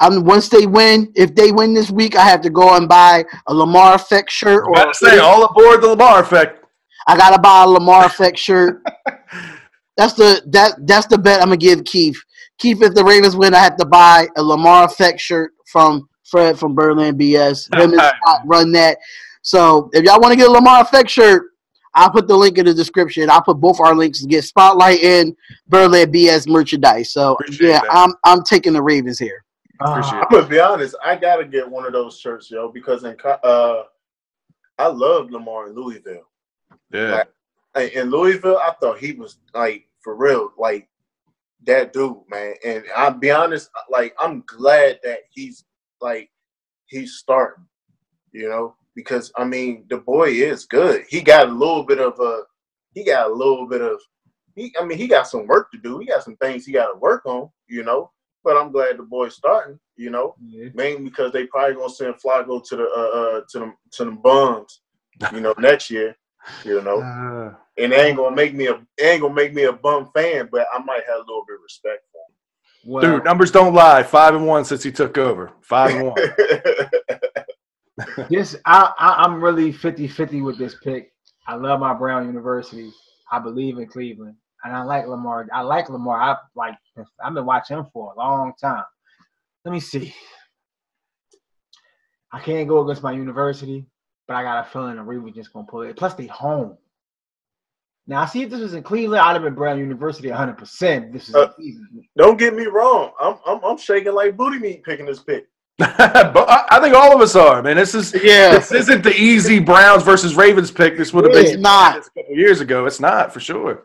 Once they win, if they win this week, I have to go and buy a Lamar Effect shirt.
I'm about to say, all aboard the Lamar Effect.
I gotta buy a Lamar Effect shirt. That's the bet I'm gonna give Keith. Keith, if the Ravens win, I have to buy a Lamar Effect shirt from Fred from Berlin BS. Him and Scott run that. So if y'all want to get a Lamar Effect shirt, I'll put the link in the description. I'll put both our links to get Spotlight and Berlin BS merchandise. So I'm taking the Ravens here.
I'm gonna be honest. I gotta get one of those shirts, because I love Lamar in Louisville.
Yeah.
In Louisville, I thought he was for real, that dude, man. And I'll be honest, I'm glad that he's starting, because the boy is good. He got a little bit of he got a little bit of he got some work to do. He got some things he got to work on, you know. But I'm glad the boy's starting, you know, mainly because they probably gonna send Flacco to the bums, you know, next year, you know. And it ain't gonna make me a bum fan, but I might have a little bit of respect for him.
Well, dude, numbers don't lie. 5-1 since he took over. 5-1.
I'm really 50-50 with this pick. I love my Brown University. I believe in Cleveland, and I like Lamar. I've been watching him for a long time. Let me see. I can't go against my university, but I got a feeling the Ravens just gonna pull it. Plus, they home. Now, see, if this was in Cleveland, I'd have been Brown University 100%. This is
don't get me wrong. I'm shaking like booty meat picking this pick.
But I think all of us are, man. This isn't the easy Browns versus Ravens pick. This would have been
not
a couple years ago. It's not for sure.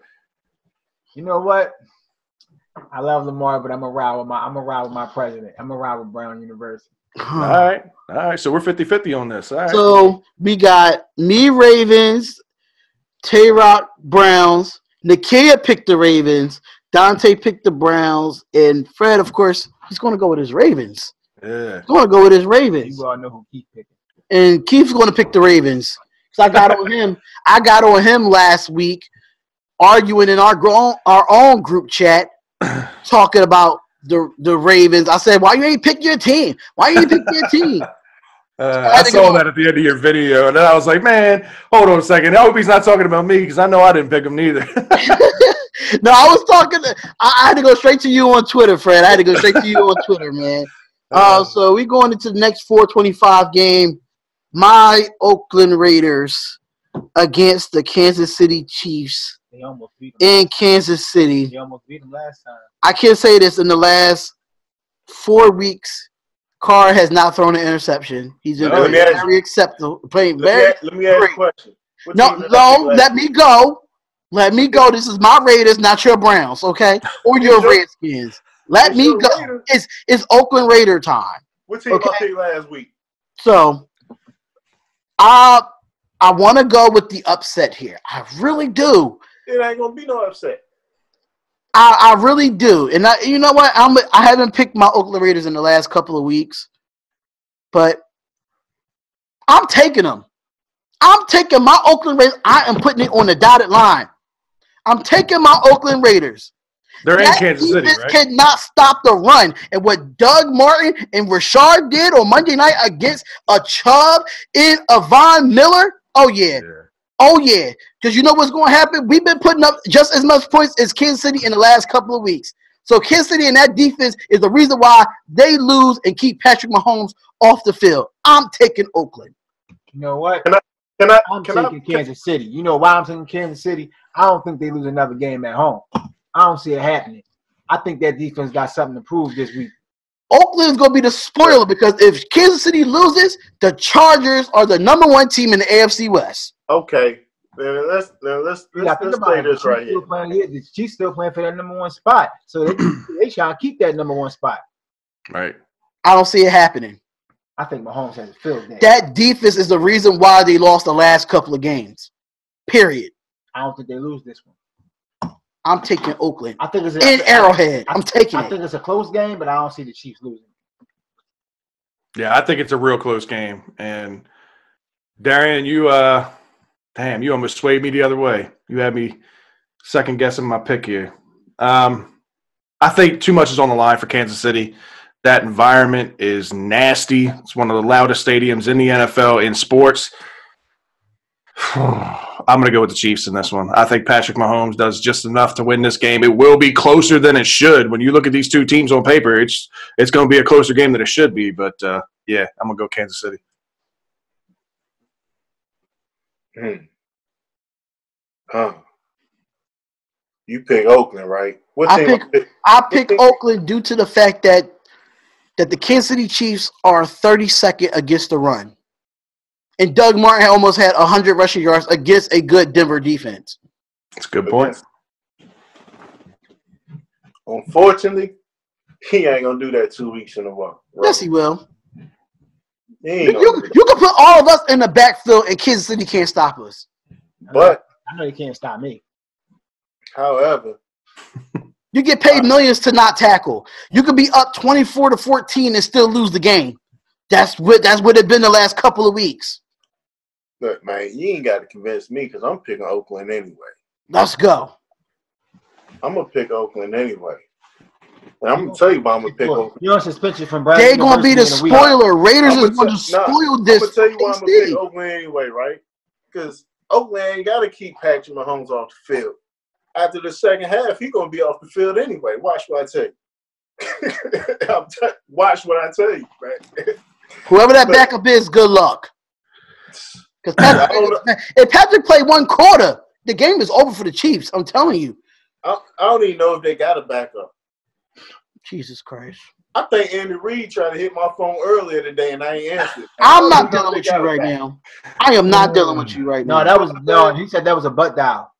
You know what? I love Lamar, but I'm gonna ride with my president. I'm gonna ride with Brown University.
All right. So we're 50-50 on this. All right.
So we got me Ravens, Tay-Rock Browns, Nakia picked the Ravens, Dante picked the Browns, and Fred, of course, he's going to go with his Ravens.
Yeah.
He's going to go with his Ravens.
You all know who Keith picked.
And Keith's going to pick the Ravens. Because I got on him. I got on him last week, arguing in our own group chat, talking about the Ravens. I said, why you ain't pick your team? Why you ain't pick your team?
I saw that at the end of your video, and then I was like, man, hold on a second. I hope he's not talking about me because I know I didn't pick him neither.
No, I was talking – I had to go straight to you on Twitter, Fred. I had to go straight to you on Twitter, man. So we're going into the next 425 game. My Oakland Raiders against the Kansas City Chiefs in Kansas City.
They almost beat them last time.
I can say this, in the last 4 weeks, Carr has not thrown an interception. He's been very acceptable, playing very.
Let me ask you a question.
No, let me go. Let me go. This is my Raiders, not your Browns, okay? Or your Redskins. Let me go. It's Oakland Raider time.
What team I picked last week?
So, I want to go with the upset here. I really do.
It ain't gonna be no upset.
I really do. And you know what? I haven't picked my Oakland Raiders in the last couple of weeks, but I'm taking them. I'm taking my Oakland Raiders. I am putting it on the dotted line. I'm taking my Oakland Raiders.
They're in Kansas City, right?
Cannot stop the run. And what Doug Martin and Rashard did on Monday night against a Chubb and a Von Miller, oh, yeah. Oh, yeah. Because you know what's going to happen? We've been putting up just as much points as Kansas City in the last couple of weeks. So Kansas City and that defense is the reason why they lose and keep Patrick Mahomes off the field. I'm taking Oakland.
You know what? I'm taking Kansas City. You know why I'm taking Kansas City? I don't think they lose another game at home. I don't see it happening. I think that defense got something to prove this week.
Oakland is going to be the spoiler because if Kansas City loses, the Chargers are the number 1 team in the AFC West.
Okay, let's play this right here.
The Chiefs still playing for that number 1 spot, so they trying to keep that number 1 spot.
Right.
I don't see it happening.
I think Mahomes has a field day.
That defense is the reason why they lost the last couple of games. Period.
I don't think they lose this one.
I'm taking Oakland.
I think it's
in Arrowhead. I'm taking it.
I think it's a close game, but I don't see the Chiefs losing.
Yeah, I think it's a real close game. And Darian, you almost swayed me the other way. You had me second guessing my pick here. I think too much is on the line for Kansas City. That environment is nasty. It's one of the loudest stadiums in the NFL in sports. I'm going to go with the Chiefs in this one. I think Patrick Mahomes does just enough to win this game. It will be closer than it should. When you look at these two teams on paper, it's going to be a closer game than it should be. But, yeah, I'm going to go Kansas City.
You pick Oakland, right?
I pick Oakland due to the fact that the Kansas City Chiefs are 32nd against the run. And Doug Martin almost had 100 rushing yards against a good Denver defense.
That's a good point.
Unfortunately, he ain't going to do that 2 weeks in a row. Right?
Yes, he will. You can put all of us in the backfield and Kansas City can't stop us.
But
I know you can't stop me.
However,
you get paid millions to not tackle. You could be up 24-14 and still lose the game. That's what it's been the last couple of weeks.
look, man, you ain't got to convince me because I'm picking Oakland anyway.
Let's go.
I'm gonna pick Oakland anyway. And I'm gonna tell you why I'm gonna pick Oakland.
You're on suspension from Brown.
They're gonna be the spoiler. Raiders is going to spoil this.
I'm gonna tell you why I'm gonna pick Oakland anyway, right? Because Oakland ain't gotta keep Patrick Mahomes off the field. After the second half, he's gonna be off the field anyway. Watch what I tell you. Watch what I tell you, man.
Whoever that backup is, good luck. Because if Patrick played one quarter, the game is over for the Chiefs. I'm telling you.
I don't even know if they got a backup.
Jesus Christ.
I think Andy Reid tried to hit my phone earlier today, and I ain't answered.
I'm not dealing with you right now. I am not dealing with you right now.
He said that was a butt dial.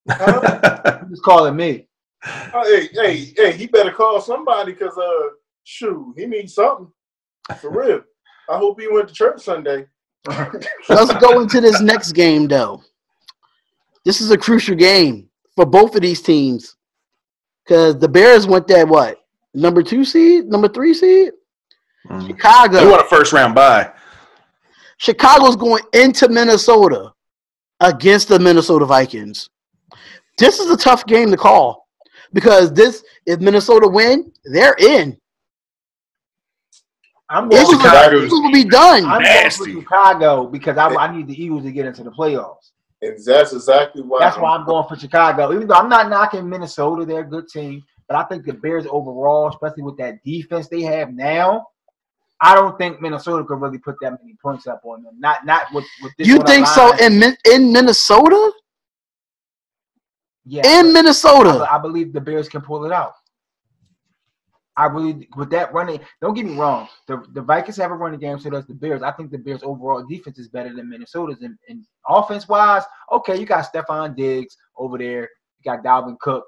He was calling me.
Hey, he better call somebody because shoot, he needs something. For real. I hope he went to church Sunday.
Let's go into this next game, though. This is a crucial game for both of these teams. Because the Bears went that, what? Number 2 seed? Number 3 seed? Chicago.
They want a first round bye.
Chicago's going into Minnesota against the Minnesota Vikings. This is a tough game to call. Because if Minnesota win, they're in. Eagles will be done.
I'm going for Chicago because I need the Eagles to get into the playoffs.
And that's exactly why.
That's why I'm going for Chicago. Even though I'm not knocking Minnesota, they're a good team. But I think the Bears overall, especially with that defense they have now, I don't think Minnesota could really put that many points up on them. Not with this.
You think so in Minnesota?
Yeah.
In Minnesota.
I believe the Bears can pull it out. I really, with that running, don't get me wrong. The Vikings have a running game, so does the Bears. I think the Bears' overall defense is better than Minnesota's. And offense-wise, okay, you got Stephon Diggs over there. You got Dalvin Cook.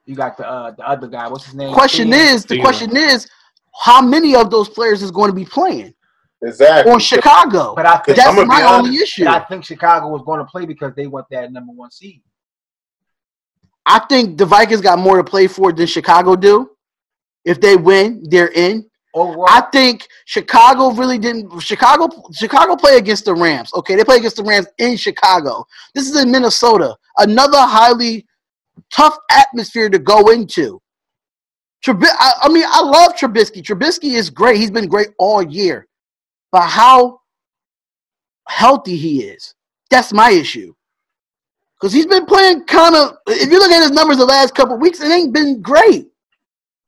You got the other guy. What's his name?
The question is, how many of those players is going to be playing?
Exactly.
On Chicago.
But I think
that's my only issue.
I think Chicago was going to play because they want that number 1 seed.
I think the Vikings got more to play for than Chicago do. If they win, they're in.
Overall,
I think Chicago really didn't. Chicago play against the Rams. Okay, they play against the Rams in Chicago. This is in Minnesota. Another highly tough atmosphere to go into. I love Trubisky. Trubisky is great. He's been great all year. But how healthy he is, that's my issue. Because he's been playing kind of – if you look at his numbers the last couple of weeks, it ain't been great.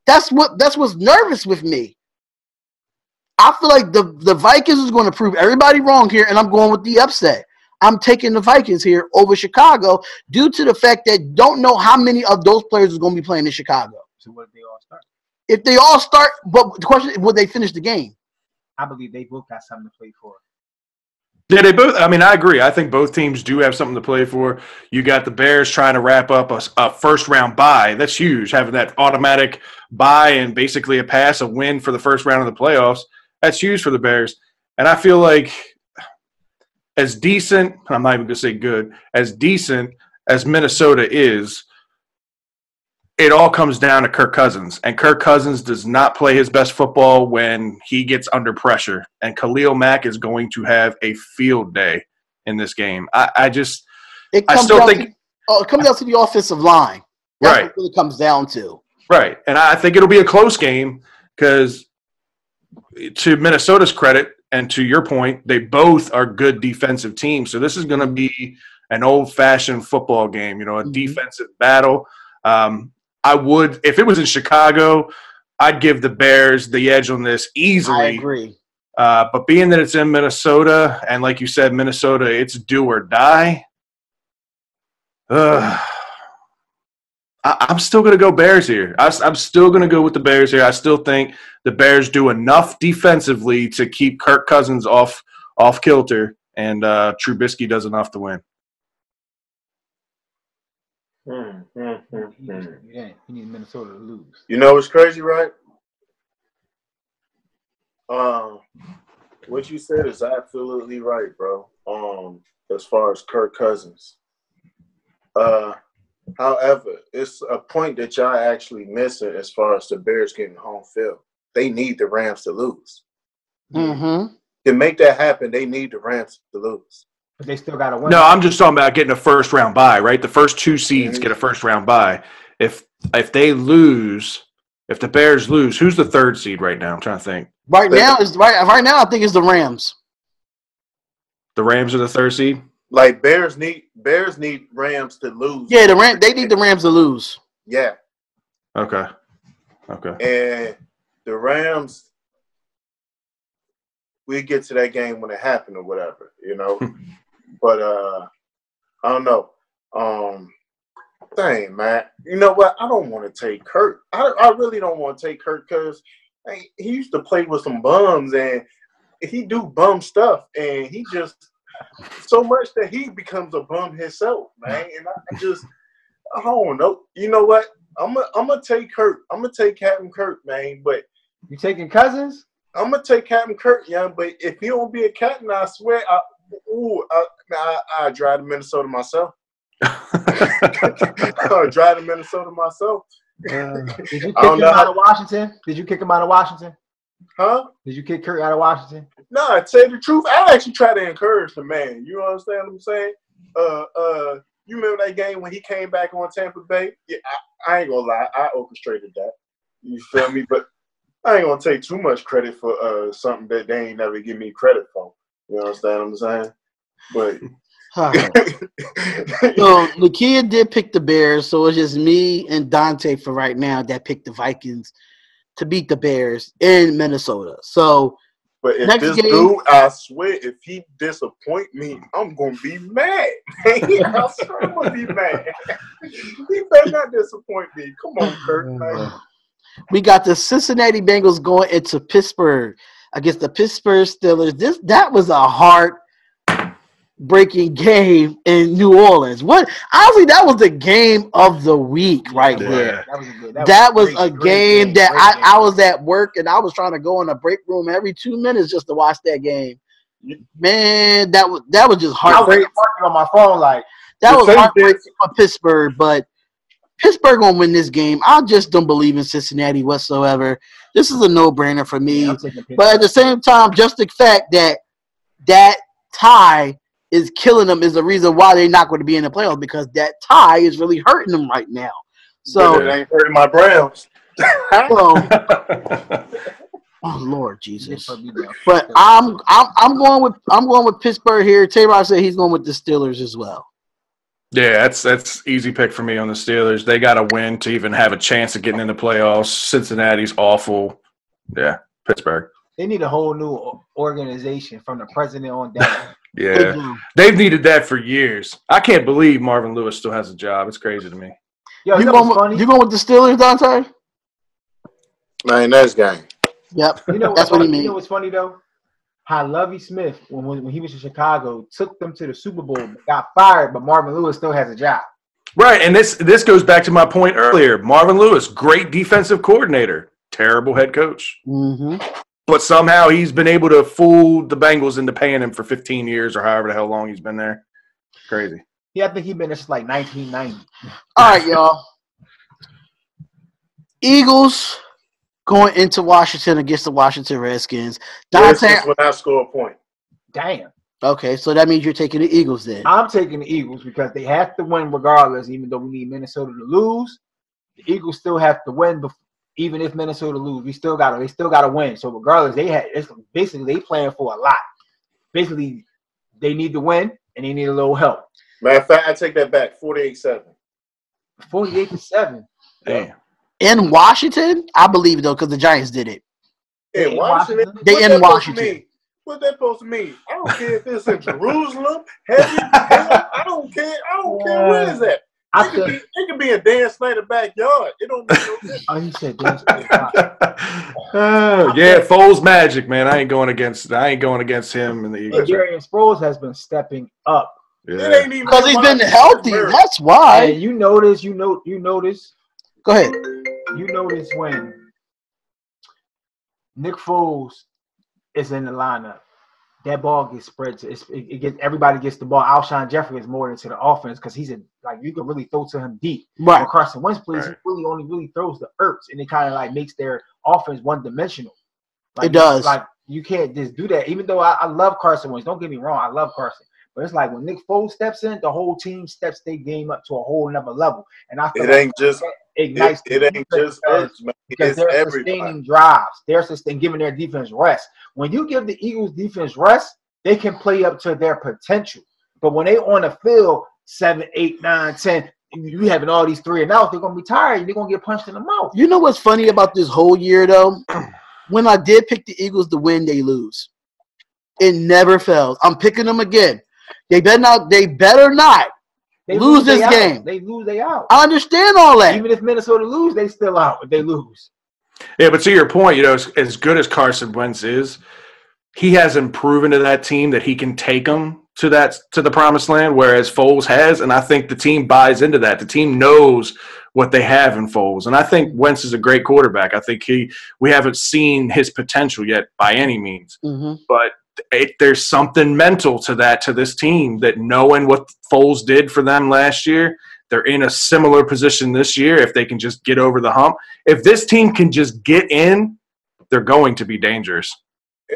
That's what's nervous with me. I feel like the Vikings is going to prove everybody wrong here, and I'm going with the upset. I'm taking the Vikings here over Chicago due to the fact that don't know how many of those players is going to be playing in Chicago.
So what if they all start?
If they all start, but the question is, will they finish the game?
I believe they both got something to play for.
Yeah, they both. I mean, I agree. I think both teams do have something to play for. You got the Bears trying to wrap up a first-round bye. That's huge, having that automatic bye and basically a win for the first round of the playoffs. That's huge for the Bears. And I feel like as decent – I'm not even going to say good – as decent as Minnesota is, it all comes down to Kirk Cousins. And Kirk Cousins does not play his best football when he gets under pressure. And Khalil Mack is going to have a field day in this game. It comes down
to the offensive line. That's what it really comes down to.
Right. And I think it'll be a close game because to Minnesota's credit and to your point, they both are good defensive teams. So this is going to be an old-fashioned football game, a defensive battle. I would, if it was in Chicago, I'd give the Bears the edge on this easily.
I agree.
But being that it's in Minnesota, and like you said, Minnesota, it's do or die. I'm still going to go Bears here. I'm still going to go with the Bears here. I still think the Bears do enough defensively to keep Kirk Cousins off kilter, and Trubisky does enough to win.
You need Minnesota to lose.
You know what's crazy, right? What you said is absolutely right, bro. As far as Kirk Cousins, However, it's a point that y'all actually missing as far as the Bears getting home field. They need the Rams to lose.
Mm-hmm.
To make that happen, they need the Rams to lose.
But they still got to win.
No, I'm just talking about getting a first round bye, right? The first two seeds get a first round bye. If they lose, if the Bears lose, who's the third seed right now? I'm trying to think.
Right now, I think it's the Rams.
The Rams are the third seed?
Like Bears need Rams to lose.
Yeah, they need the Rams to lose.
Yeah.
Okay.
And the Rams, we get to that game when it happened or whatever, you know. But I don't know. Dang, man. You know what? I don't want to take Kurt. I really don't want to take Kurt because he used to play with some bums and he do bum stuff and he just so much that he becomes a bum himself, man. And I don't know. You know what? I'm gonna take Kurt. I'm gonna take Captain Kurt, man. But
you taking Cousins?
I'm gonna take Captain Kurt, young. But if he don't be a captain, I swear, I drive to Minnesota myself. I drive to Minnesota myself.
Did you kick him out of Washington? Did you kick him out of Washington?
Huh?
Did you kick Kurt out of Washington?
No, to tell you the truth, I actually try to encourage the man. You understand what I'm saying? You remember that game when he came back on Tampa Bay? Yeah, I ain't gonna lie, I orchestrated that. You feel me? But I ain't gonna take too much credit for something that they ain't never give me credit for. You understand what I'm saying? But
so Nakia did pick the Bears, so it's just me and Dante for right now that picked the Vikings to beat the Bears in Minnesota. So,
but if this dude, I swear, if he disappoint me, I'm gonna be mad. I swear I'm gonna be mad. He better not disappoint me. Come on, Kurt.
We got the Cincinnati Bengals going into Pittsburgh against the Pittsburgh Steelers. That was a heart-breaking game in New Orleans. Honestly, that was the game of the week right there. That was a game that I was at work and I was trying to go in the break room every 2 minutes just to watch that game. Man, that was just heartbreaking.
I was working on my phone like
that was heartbreaking for Pittsburgh, but Pittsburgh gonna win this game. I just don't believe in Cincinnati whatsoever. This is a no-brainer for me. Yeah, but at the same time, just the fact that tie is killing them is the reason why they're not going to be in the playoffs, because that tie is really hurting them right now. So
it ain't hurting my Browns.
Oh Lord Jesus! But I'm going with Pittsburgh here. Taylor said he's going with the Steelers as well.
Yeah, that's easy pick for me on the Steelers. They got to win to even have a chance of getting in the playoffs. Cincinnati's awful. Yeah, Pittsburgh.
They need a whole new organization from the president on down.
Yeah, they've needed that for years. I can't believe Marvin Lewis still has a job. It's crazy to me.
Yo,
you going with the Steelers, Dante?
Man, that's game.
Yep,
that's what he means. You know what's funny though? How Lovie Smith, when he was in Chicago, took them to the Super Bowl, got fired, but Marvin Lewis still has a job.
Right, and this goes back to my point earlier. Marvin Lewis, great defensive coordinator, terrible head coach.
Mm-hmm.
But somehow he's been able to fool the Bengals into paying him for 15 years or however the hell long he's been there. Crazy.
Yeah, I think he's been there since like 1990.
All right, y'all. Eagles going into Washington against the Washington Redskins.
Dante will not score a point.
Damn.
Okay, so that means you're taking the Eagles then.
I'm taking the Eagles because they have to win regardless, even though we need Minnesota to lose. The Eagles still have to win even if Minnesota lose. They still gotta win. So regardless, it's basically they playing for a lot. Basically, they need to win and they need a little help.
Matter of fact, I take that back. 48-7.
48-7.
Damn.
In Washington, I believe though, because the Giants did it.
In Washington,
they in Washington.
What's that supposed to mean? I don't care if it's in Jerusalem, heaven, hell, I don't care. Where is that? It could be a Dan Snyder backyard. It don't mean no difference.
Oh, you said Dan Snyder.
Yeah, Foles magic, man. I ain't going against him in the Eagles.
Darius Sproles has been stepping up.
Yeah.
Because he's been healthy. That's why.
And you notice.
Go ahead.
You notice when Nick Foles is in the lineup, that ball gets spread to it gets everybody gets the ball. Alshon Jeffrey is more into the offense because he's like you can really throw to him deep.
Right.
When Carson Wentz plays,
Right.
he really throws the Ertz, and it kind of like makes their offense one dimensional. Like,
It does.
Like you can't just do that. Even though I love Carson Wentz, don't get me wrong, I love Carson. But it's like when Nick Foles steps in, the whole team steps their game up to a whole nother level. And I feel
It ain't just
ignites
it ain't just Ertz, man.
because
It's
they're
everybody.
sustaining drives. They're giving their defense rest. When you give the Eagles defense rest, they can play up to their potential. But when they on the field 7, 8, 9, 10, you having all these 3 and outs, they're gonna be tired. They're gonna get punched in the mouth.
You know what's funny about this whole year though? When I did pick the Eagles to win, they lose. It never fails. I'm picking them again. They better not
They
lose this
they out.
game.
They lose, they out.
I understand all that.
Even if Minnesota lose, they still out if they lose.
Yeah, but to your point, as good as Carson Wentz is, he hasn't proven to that team that he can take them to the promised land, whereas Foles has, and I think the team buys into that. The team knows what they have in Foles, and I think Wentz is a great quarterback. I think we haven't seen his potential yet by any means, but there's something mental to this team that knowing what Foles did for them last year, they're in a similar position this year if they can just get over the hump. If this team can just get in, they're going to be dangerous.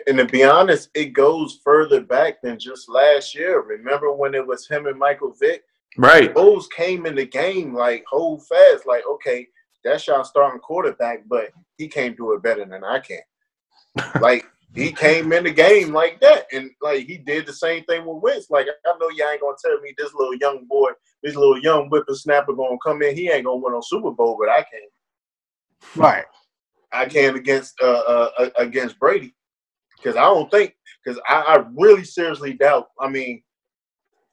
And to be honest, it goes further back than just last year. Remember when it was him and Michael Vick?
Right.
Foles came in the game like hold fast, like, okay, that's y'all starting quarterback, but he can't do it better than I can. Like, he came in the game like that. And, like, he did the same thing with Wentz. Like, I know y'all ain't going to tell me this little young boy, this little young whippersnapper going to come in. He ain't going to win on Super Bowl, but I can.
Right.
I can against Brady. Because I don't think – because I really seriously doubt – I mean,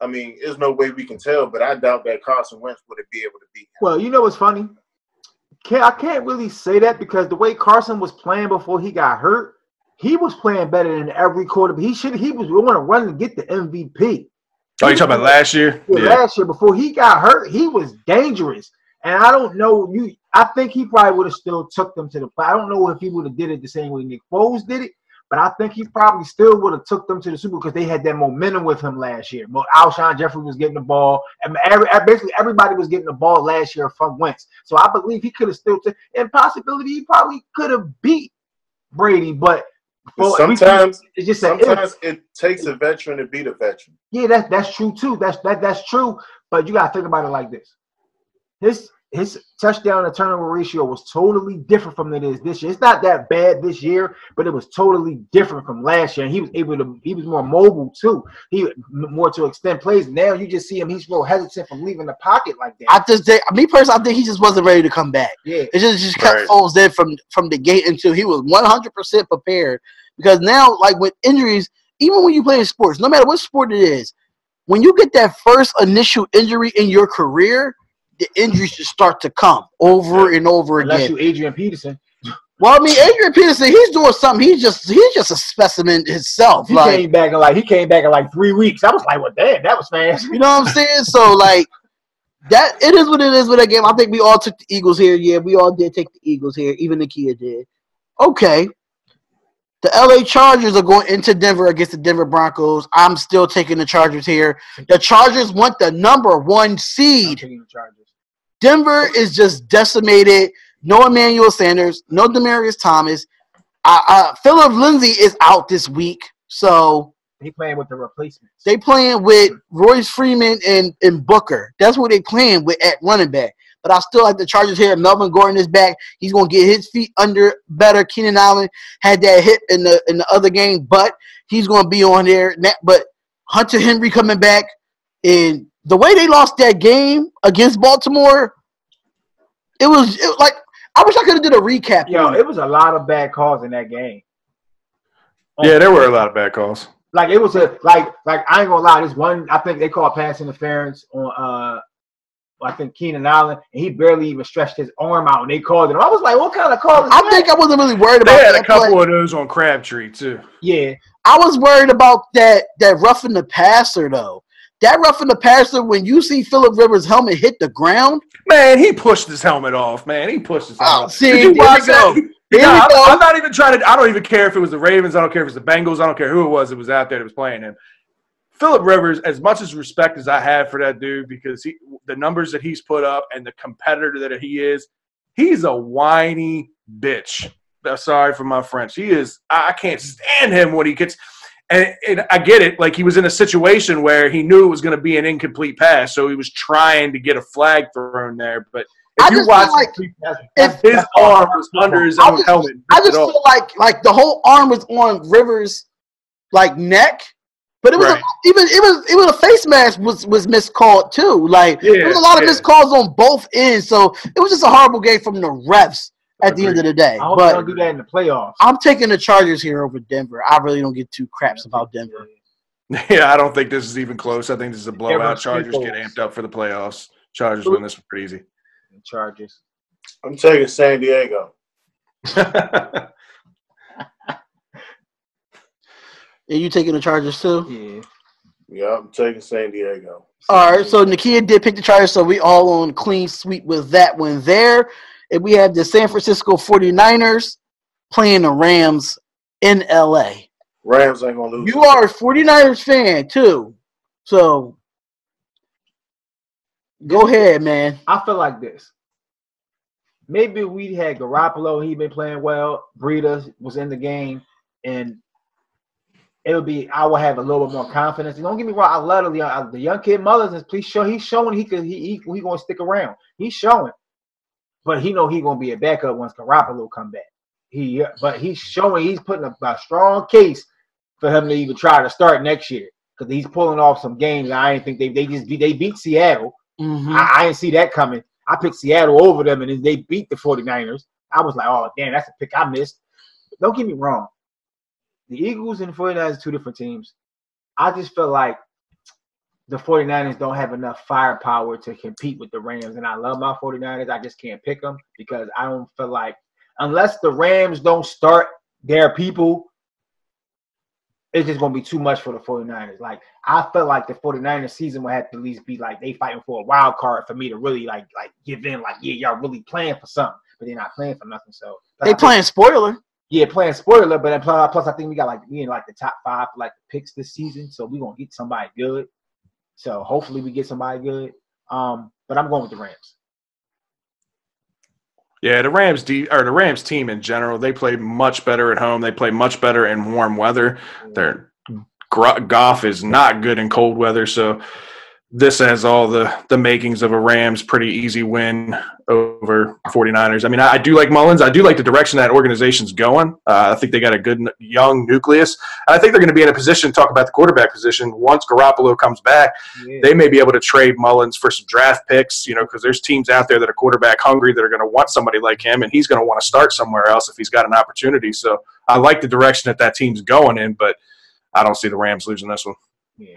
there's no way we can tell, but I doubt that Carson Wentz would be able to beat him.
Well, you know what's funny? I can't really say that because the way Carson was playing before he got hurt, he was playing better than every quarterback. He was going to run and get the MVP.
Oh, you talking about last year?
Yeah, last year before he got hurt, he was dangerous. And I don't know I think he probably would have still took them to the play. I don't know if he would have did it the same way Nick Foles did it, but I think he probably still would have took them to the Super Bowl because they had that momentum with him last year. But Alshon Jeffrey was getting the ball, and basically everybody was getting the ball last year from Wentz. So I believe he could have still and possibility he probably could have beat Brady, but
sometimes
it's just
it takes a veteran to beat a veteran.
Yeah, that's true too. That's true. But you gotta think about it like this: his touchdown to turnover ratio was totally different from it is this year. It's not that bad this year, but it was totally different from last year. And he was more mobile too. He more to extend plays. Now you just see him; he's real hesitant from leaving the pocket like that.
I think he just wasn't ready to come back.
Yeah,
it just kept Foles there from the gate until he was 100% prepared. Because now, like with injuries, even when you play in sports, no matter what sport it is, when you get that first initial injury in your career, the injuries just start to come over and over again.
Unless you Adrian Peterson.
Well, I mean, Adrian Peterson, he's doing something. He's just a specimen himself.
He came back in like 3 weeks. I was like, well, damn, that was fast.
You know what I'm saying? So, like, that it is what it is with that game. I think we all took the Eagles here. Yeah, we all did take the Eagles here. Even Nakia did. Okay. The LA Chargers are going into Denver against the Denver Broncos. I'm still taking the Chargers here. The Chargers want the number 1 seed. Denver is just decimated. No Emmanuel Sanders. No Demaryius Thomas. Philip Lindsay is out this week. So
they playing with the replacements.
They playing with Royce Freeman and Booker. That's what they playing with at running back. But I still like the Chargers here. Melvin Gordon is back. He's going to get his feet under better. Keenan Allen had that hit in the other game, but he's going to be on there. But Hunter Henry coming back. And the way they lost that game against Baltimore, it was like I wish I could have did a recap.
Yo, it was a lot of bad calls in that game.
Yeah, there were a lot of bad calls.
Like it was like I ain't gonna lie. This one, I think they called pass interference on I think Keenan Allen, and he barely even stretched his arm out, and they called it. I was like, what kind of call is that?
I think I wasn't really worried about that.
They had a couple of those on Crabtree, too.
Yeah.
I was worried about that roughing the passer, though. That roughing the passer, when you see Phillip Rivers' helmet hit the ground.
Man, he pushed his helmet off, man. He pushed his helmet off.
See,
Did you watch that? I'm not even trying to – I don't even care if it was the Ravens. I don't care if it was the Bengals. I don't care who it was that was out there that was playing him. Phillip Rivers, as much as respect as I have for that dude, because the numbers that he's put up and the competitor that he is, he's a whiny bitch. Sorry for my French. He is – I can't stand him when he gets – and I get it. Like, he was in a situation where he knew it was going to be an incomplete pass, so he was trying to get a flag thrown there. But if you watch his arm was under his own helmet.
I just feel like the whole arm was on Rivers' like neck. But it was even a face mask was miscalled too. Like there was a lot of miscalls on both ends, so it was just a horrible game from the refs at the end of the day.
I hope they don't do that in the playoffs.
I'm taking the Chargers here over Denver. I really don't get too craps about Denver.
Yeah, I don't think this is even close. I think this is a blowout. Chargers get amped up for the playoffs. Chargers win this one pretty easy.
Chargers.
I'm taking San Diego.
And you taking the Chargers too?
Yeah, I'm taking San Diego.
All right, so Nakia did pick the Chargers, so we all on clean sweep with that one there. And we have the San Francisco 49ers playing the Rams in L.A.
Rams ain't going to lose.
You are a 49ers fan too, so go ahead, man.
I feel like this. Maybe we had Garoppolo, he been playing well. Breida was in the game, and I will have a little bit more confidence. And don't get me wrong, I love the young kid Mullins. He's showing he gonna stick around. He's showing, but he know he gonna be a backup once Garoppolo come back. But he's showing he's putting a strong case for him to even try to start next year because he's pulling off some games. I didn't think they beat Seattle.
Mm-hmm.
I didn't see that coming. I picked Seattle over them, and then they beat the 49ers. I was like, oh damn, that's a pick I missed. Don't get me wrong. The Eagles and the 49ers are two different teams. I just feel like the 49ers don't have enough firepower to compete with the Rams. And I love my 49ers. I just can't pick them because I don't feel like unless the Rams don't start their people, it's just going to be too much for the 49ers. Like, I felt like the 49ers season would have to at least be like they fighting for a wild card for me to really like give in. Like, yeah, y'all really playing for something. But they're not playing for nothing. So
they playing spoiler.
Yeah, playing spoiler, but plus I think we got we in the top 5 for the picks this season, so we're gonna get somebody good. So hopefully we get somebody good. But I'm going with the Rams.
Yeah, the Rams team in general, they play much better at home. They play much better in warm weather. Their Goff is not good in cold weather, so this has all the makings of a Rams pretty easy win over 49ers. I mean, I do like Mullins. I do like the direction that organization's going. I think they got a good young nucleus. And I think they're going to be in a position to talk about the quarterback position. Once Garoppolo comes back, they may be able to trade Mullins for some draft picks, because there's teams out there that are quarterback hungry that are going to want somebody like him, and he's going to want to start somewhere else if he's got an opportunity. So I like the direction that team's going in, but I don't see the Rams losing this one.
Yeah.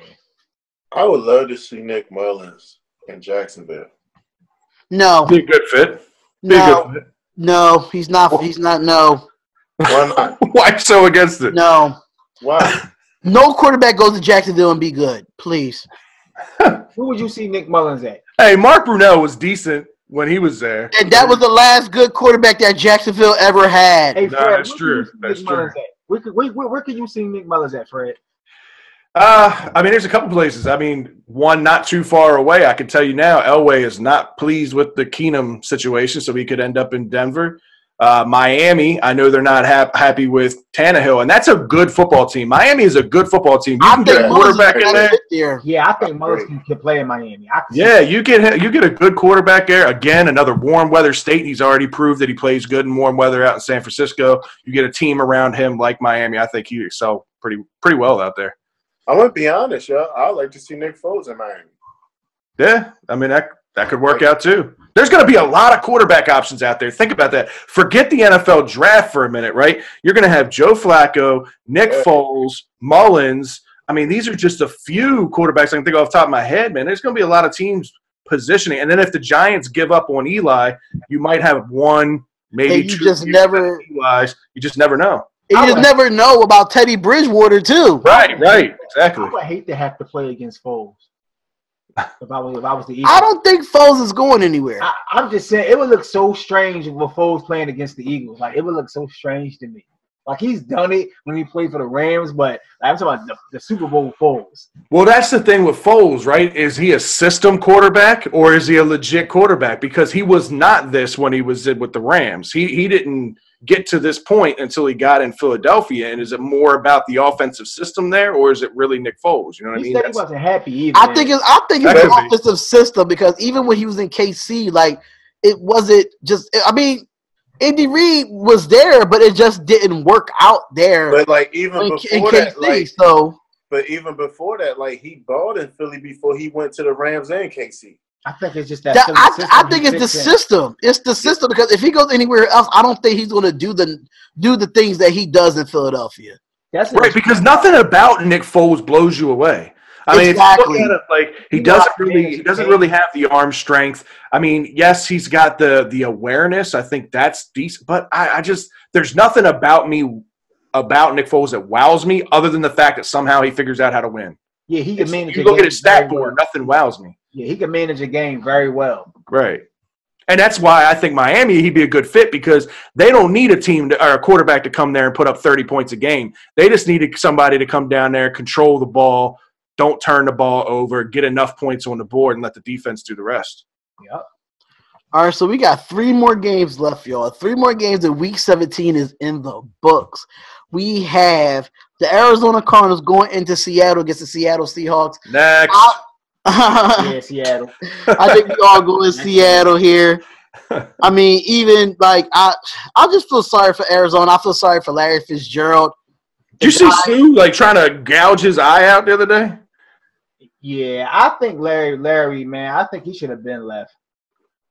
I would love to see Nick Mullins in Jacksonville.
No.
Be a good fit.
No, he's not. He's not. No.
Why not?
Why so against it?
No.
Why?
No quarterback goes to Jacksonville and be good. Please.
Who would you see Nick Mullins at?
Hey, Mark Brunell was decent when he was there.
And that was the last good quarterback that Jacksonville ever had.
Hey, Fred,
that's true. That's true.
Where can you see Nick Mullins at, Fred?
I mean, there's a couple places. I mean, one not too far away. I can tell you now, Elway is not pleased with the Keenum situation, so he could end up in Denver. Miami, I know they're not happy with Tannehill, and that's a good football team. Miami is a good football team. You can get a quarterback in there.
Yeah, I think Mullins can play in Miami.
You get a good quarterback there. Again, another warm weather state. He's already proved that he plays good in warm weather out in San Francisco. You get a team around him like Miami. I think he excel pretty well out there.
I'm going to be honest, y'all. I'd like to see Nick Foles in Miami.
Yeah, I mean, that could work out too. There's going to be a lot of quarterback options out there. Think about that. Forget the NFL draft for a minute, right? You're going to have Joe Flacco, Nick Foles, Mullins. I mean, these are just a few quarterbacks I can think of off the top of my head, man. There's going to be a lot of teams positioning. And then if the Giants give up on Eli, you might have one, maybe two. You just never know.
You just never know about Teddy Bridgewater, too.
Right, exactly.
I would hate to have to play against Foles. If I was the Eagles.
I don't think Foles is going anywhere.
I'm just saying it would look so strange with Foles playing against the Eagles. Like it would look so strange to me. Like he's done it when he played for the Rams, but I'm talking about the Super Bowl Foles.
Well, that's the thing with Foles, right? Is he a system quarterback or is he a legit quarterback? Because he was not this when he was with the Rams. He didn't get to this point until he got in Philadelphia. And is it more about the offensive system there, or is it really Nick Foles? You know what I mean?
He said he wasn't happy either.
I think it's the offensive system, because even when he was in KC, like it wasn't just. I mean, Andy Reid was there, but it just didn't work out there.
But like even
in
before
KC,
that, like
so.
But even before that, like he balled in Philly before he went to the Rams and KC.
I think it's just that.
I think it's the system. It's the system, because if he goes anywhere else, I don't think he's going to do the things that he does in Philadelphia.
That's
right, because nothing about Nick Foles blows you away. I mean,
exactly.
if you look at it, like he doesn't really have the arm strength. I mean, yes, he's got the awareness. I think that's decent, but I just there's nothing about Nick Foles that wows me, other than the fact that somehow he figures out how to win.
Yeah, he can manage.
You look at his stat board, nothing wows me.
Yeah, he can manage a game very well.
Right. And that's why I think Miami, he'd be a good fit, because they don't need a team or a quarterback to come there and put up 30 points a game. They just needed somebody to come down there, control the ball, don't turn the ball over, get enough points on the board, and let the defense do the rest.
Yep.
All right, so we got 3 more games left, y'all. 3 more games, and Week 17 is in the books. We have the Arizona Cardinals going into Seattle against the Seattle Seahawks.
Next.
Yeah, Seattle.
I think we all go in Seattle here. I mean, even like I just feel sorry for Arizona. I feel sorry for Larry Fitzgerald.
Did you see Sue like trying to gouge his eye out the other day?
Yeah, I think Larry, man, I think he should have been left.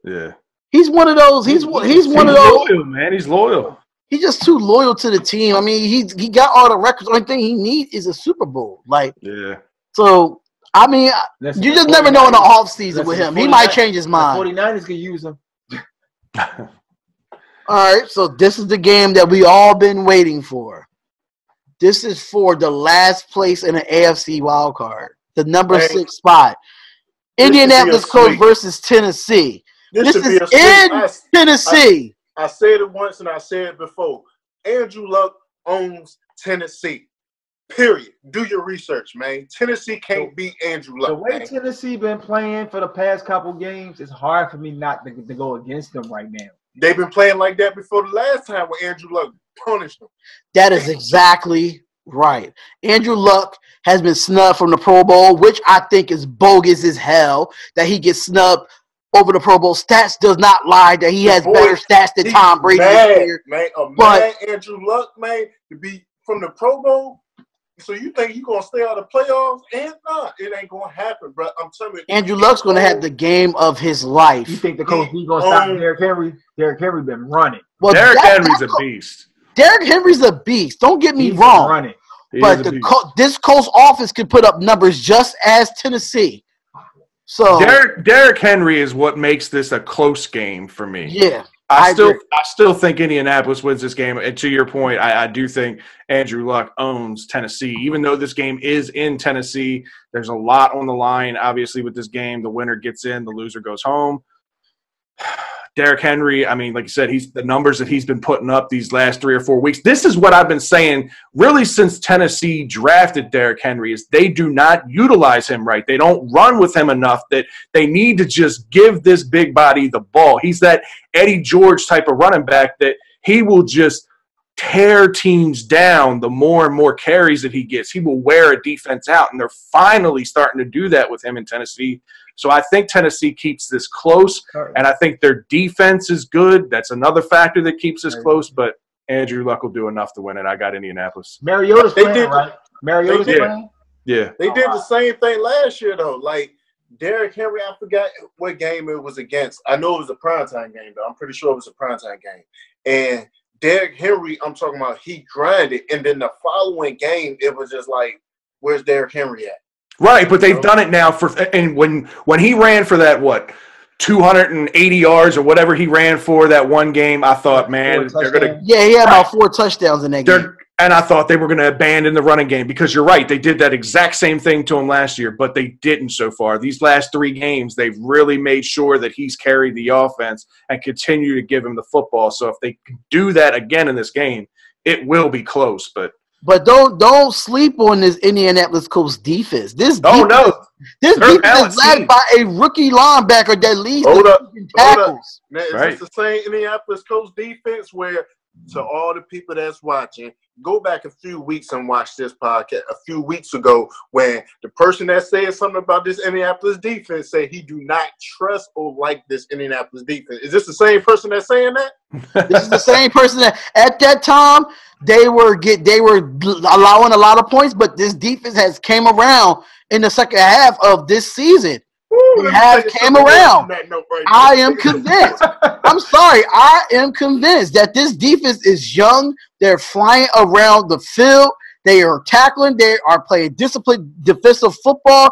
Yeah,
he's one of those. He's one of those.
Loyal, man. He's loyal.
He's just too loyal to the team. I mean, he got all the records. The only thing he needs is a Super Bowl. Like,
yeah.
So I mean, you just never know in the off season with him. He might change his mind.
49ers can use him.
All right, so this is the game that we all been waiting for. This is for the last place in the AFC wild card, the number 6 spot. Indianapolis Colts versus Tennessee. This is in Tennessee.
I said it once and I said it before. Andrew Luck owns Tennessee. Period. Do your research, man. Tennessee can't beat Andrew Luck.
The way Tennessee been playing for the past couple games, it's hard for me not to go against them right now.
They've been playing like that before the last time when Andrew Luck punished them.
That is exactly right. Andrew Luck has been snubbed from the Pro Bowl, which I think is bogus as hell that he gets snubbed over the Pro Bowl. Stats does not lie that he has better stats than Tom Brady.
Mad Andrew Luck, man, to be from the Pro Bowl. So you think he's going to stay out of the playoffs? And not. It ain't going to happen, bro. I'm telling you.
Andrew Luck's going to have the game of his life.
You think the coach is going to stop Derrick Henry? Derrick Henry been running.
Well, Derrick Henry's a beast.
Derrick Henry's a beast. Don't get me wrong.
Running.
But this Colts offense can put up numbers just as Tennessee. So
Derrick Henry is what makes this a close game for me.
Yeah.
I still think Indianapolis wins this game. And to your point, I do think Andrew Luck owns Tennessee. Even though this game is in Tennessee, there's a lot on the line. Obviously, with this game, the winner gets in, the loser goes home. Derrick Henry, I mean, like you said, the numbers that he's been putting up these last 3 or 4 weeks. This is what I've been saying really since Tennessee drafted Derrick Henry is they do not utilize him right. They don't run with him enough that they need to just give this big body the ball. He's that Eddie George type of running back that he will just tear teams down the more and more carries that he gets. He will wear a defense out, and they're finally starting to do that with him in Tennessee. So I think Tennessee keeps this close, and I think their defense is good. That's another factor that keeps this close, but Andrew Luck will do enough to win it. I got Indianapolis.
Mariota's playing, right? Mariota's playing?
Yeah.
They did the same thing last year, though. Like, Derrick Henry, I forgot what game it was against. I know it was a primetime game, though. I'm pretty sure it was a primetime game. And Derrick Henry, I'm talking about, he grinded, and then the following game, it was just like, where's Derrick Henry at?
Right, but they've done it now and when he ran for that 280 yards or whatever he ran for that one game, I thought, man, they're gonna
he had about 4 touchdowns in that game.
And I thought they were going to abandon the running game because you're right. They did that exact same thing to him last year, but they didn't so far. These last 3 games, they've really made sure that he's carried the offense and continue to give him the football. So if they do that again in this game, it will be close. But
don't sleep on this Indianapolis Colts defense. This
no,
this defense is led by a rookie linebacker that leads the tackles.
Now, is this the same Indianapolis Colts defense where, to all the people that's watching, go back a few weeks and watch this podcast a few weeks ago when the person that said something about this Indianapolis defense said he do not trust or like this Indianapolis defense. Is this the same person that's saying that?
This is the same person that at that time they were allowing a lot of points, but this defense has came around in the second half of this season. It has came around. I am convinced. I'm sorry. I am convinced that this defense is young. They're flying around the field. They are tackling. They are playing disciplined defensive football.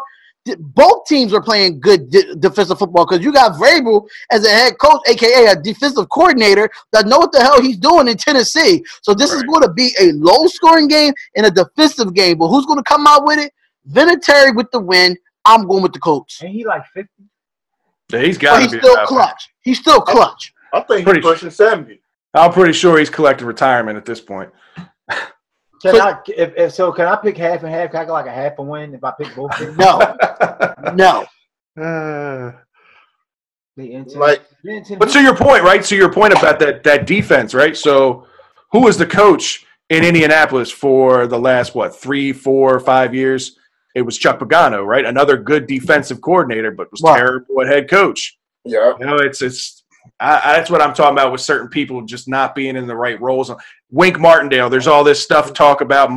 Both teams are playing good defensive football because you got Vrabel as a head coach, a.k.a. a defensive coordinator that know what the hell he's doing in Tennessee. So this is going to be a low-scoring game and a defensive game. But who's going to come out with it? Vinatieri with the win. I'm going with the Colts.
And he like 50.
Yeah, he's got to be.
He's still clutch. He's still clutch.
I think he's pushing 70.
I'm pretty sure he's collecting retirement at this point.
Can I pick half and half? Can I go like a half a win if I pick both teams?
No.
But to your point, right? To your point about that defense, right? So who was the coach in Indianapolis for the last, 3, 4, 5 years? It was Chuck Pagano, right? Another good defensive coordinator, but was terrible at head coach.
Yeah.
You know, that's what I'm talking about with certain people just not being in the right roles. Wink Martindale, there's all this stuff talk about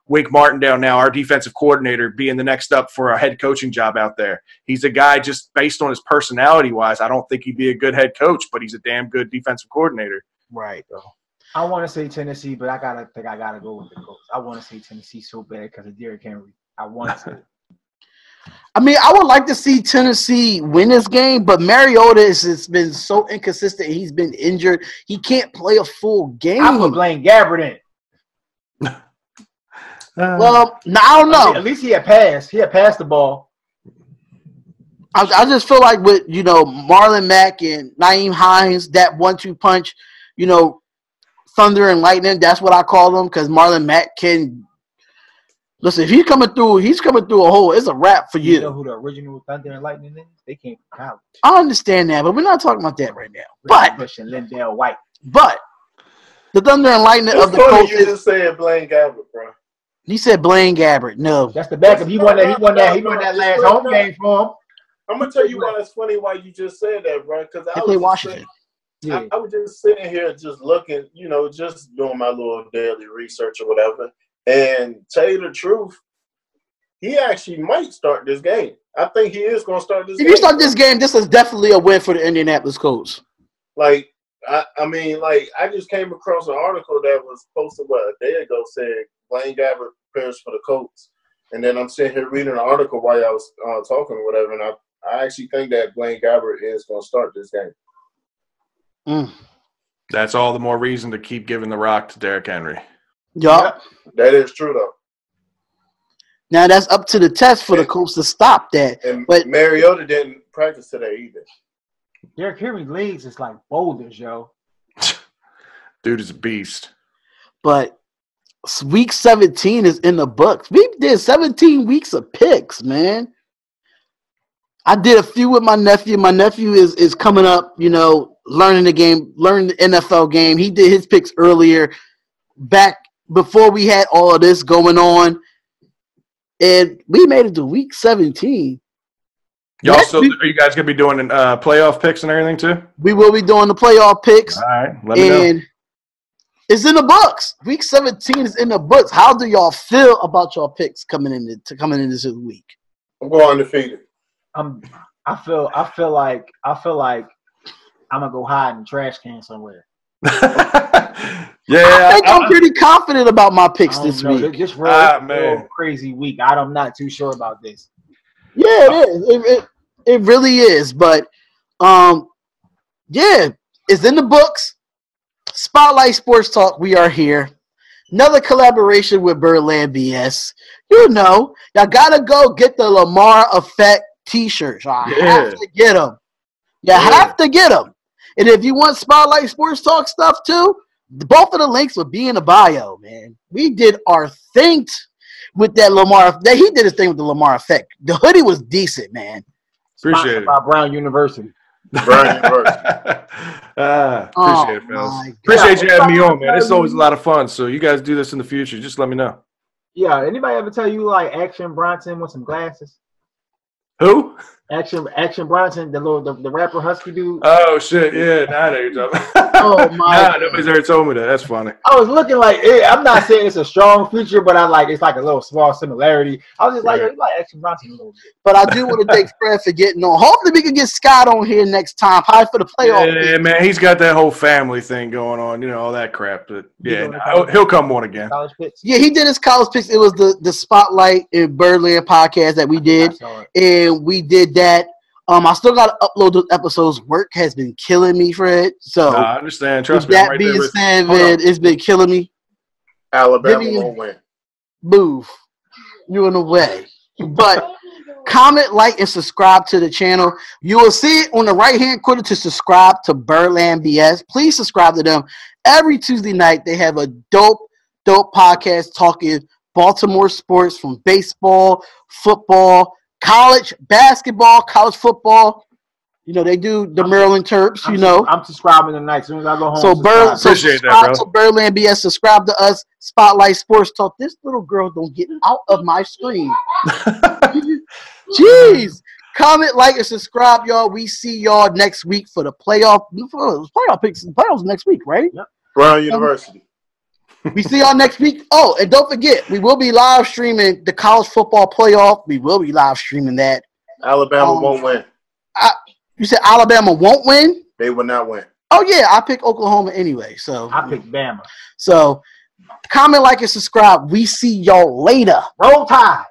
Wink Martindale now, our defensive coordinator, being the next up for a head coaching job out there. He's a guy just based on his personality-wise, I don't think he'd be a good head coach, but he's a damn good defensive coordinator.
Right.
I want to say Tennessee, but I gotta go with the Colts. I want to say Tennessee so bad because of Derrick Henry. I want to.
I mean, I would like to see Tennessee win this game, but Mariota has been so inconsistent. He's been injured. He can't play a full game.
I would blame Gabbert in.
Well, I don't know.
At least he had passed. He had passed the ball.
I just feel like with, Marlon Mack and Nyheim Hines, that 1-2 punch, thunder and lightning, that's what I call them because Marlon Mack can – listen, if he's coming through a hole, it's a wrap for you.
You know who the original Thunder and Lightning is? They came from college.
I understand that, but we're not talking about that right now.
Richard Bush and Lindell White.
But the Thunder and Lightning of the Colts.
You just said Blaine Gabbert, bro.
He said Blaine Gabbert. No,
that's the backup. He won that last home game for him.
I'm gonna tell you why it's funny why you just said that, bro. Because
I play Washington.
I was just sitting here, just looking, just doing my little daily research or whatever. And tell you the truth, he actually might start this game. I think he is going to start this game.
If you start this game, this is definitely a win for the Indianapolis Colts.
I just came across an article that was posted, a day ago, saying Blaine Gabbert prepares for the Colts. And then I'm sitting here reading an article while I was talking or whatever, and I actually think that Blaine Gabbert is going to start this game.
That's all the more reason to keep giving the rock to Derrick Henry.
Yup.
That is true, though.
Now, that's up to the test for the Colts to stop that.
But Mariota didn't practice today either.
Derrick Henry's legs is like boulders, yo.
Dude is a beast.
But week 17 is in the books. We did 17 weeks of picks, man. I did a few with my nephew. My nephew is coming up, learning the game, learning the NFL game. He did his picks earlier, back before we had all of this going on, and we made it to week 17.
Are you guys gonna be doing playoff picks and everything too?
We will be doing the playoff picks.
All right, let me know. And
it's in the books. Week 17 is in the books. How do y'all feel about y'all picks coming into this week?
I'm going undefeated.
I feel like I'm gonna go hide in the trash can somewhere.
Yeah,
I think I'm pretty confident about my picks this week.
This real crazy week. I'm not too sure about this.
Yeah, it is. It really is. But it's in the books. Spotlight Sports Talk. We are here. Another collaboration with Birdland BS. You know, y'all gotta go get the Lamar Effect T-shirts. I have to get them. You have to get them. And if you want Spotlight Sports Talk stuff too, both of the links will be in the bio, man. We did our thing with that Lamar. He did his thing with the Lamar Effect. The hoodie was decent, man.
Appreciate it.
By Brown University.
Brown University.
Appreciate it, fellas. Appreciate you having me on, man. It's always a lot of fun. So you guys do this in the future, just let me know.
Yeah. Anybody ever tell you like Action Bronson with some glasses?
Who?
Action Bronson, the rapper husky dude.
Oh shit! Yeah, nah, you're talking.
Oh my!
Nobody's ever told me that. That's funny.
I was looking like I'm not saying it's a strong feature, but it's like a little small similarity. I was just like, you like Action Bronson a little bit.
But I do want to thank Fred for getting on. Hopefully, we can get Scott on here next time, probably for the playoff.
Yeah, man, he's got that whole family thing going on, all that crap. But yeah, he'll come on again.
College picks.
Yeah, he did his college picks. It was the Spotlight in Birdland podcast that we did, and we did that. I still got to upload those episodes. Work has been killing me, Fred. So
I understand. Trust me.
That right being said, it's been killing me.
Alabama won't win.
Move. You're in the way. But comment, like, and subscribe to the channel. You will see it on the right-hand corner to subscribe to Birdland BS. Please subscribe to them. Every Tuesday night, they have a dope podcast talking Baltimore sports from baseball, football, college basketball, college football. They do the Maryland Terps,
I'm subscribing tonight as soon as I go home.
So subscribe to Birdland BS. Subscribe to us, Spotlight Sports Talk. This little girl don't get out of my screen. Jeez. Comment, like, and subscribe, y'all. We see y'all next week for the playoff picks. Playoffs next week, right?
Yep.
Brown University.
We see y'all next week. Oh, and don't forget, we will be live streaming the college football playoff. We will be live streaming that.
Alabama won't win.
You said Alabama won't win?
They will not win.
Oh, yeah. I pick Oklahoma anyway. So
I pick Bama.
So comment, like, and subscribe. We see y'all later.
Roll Tide.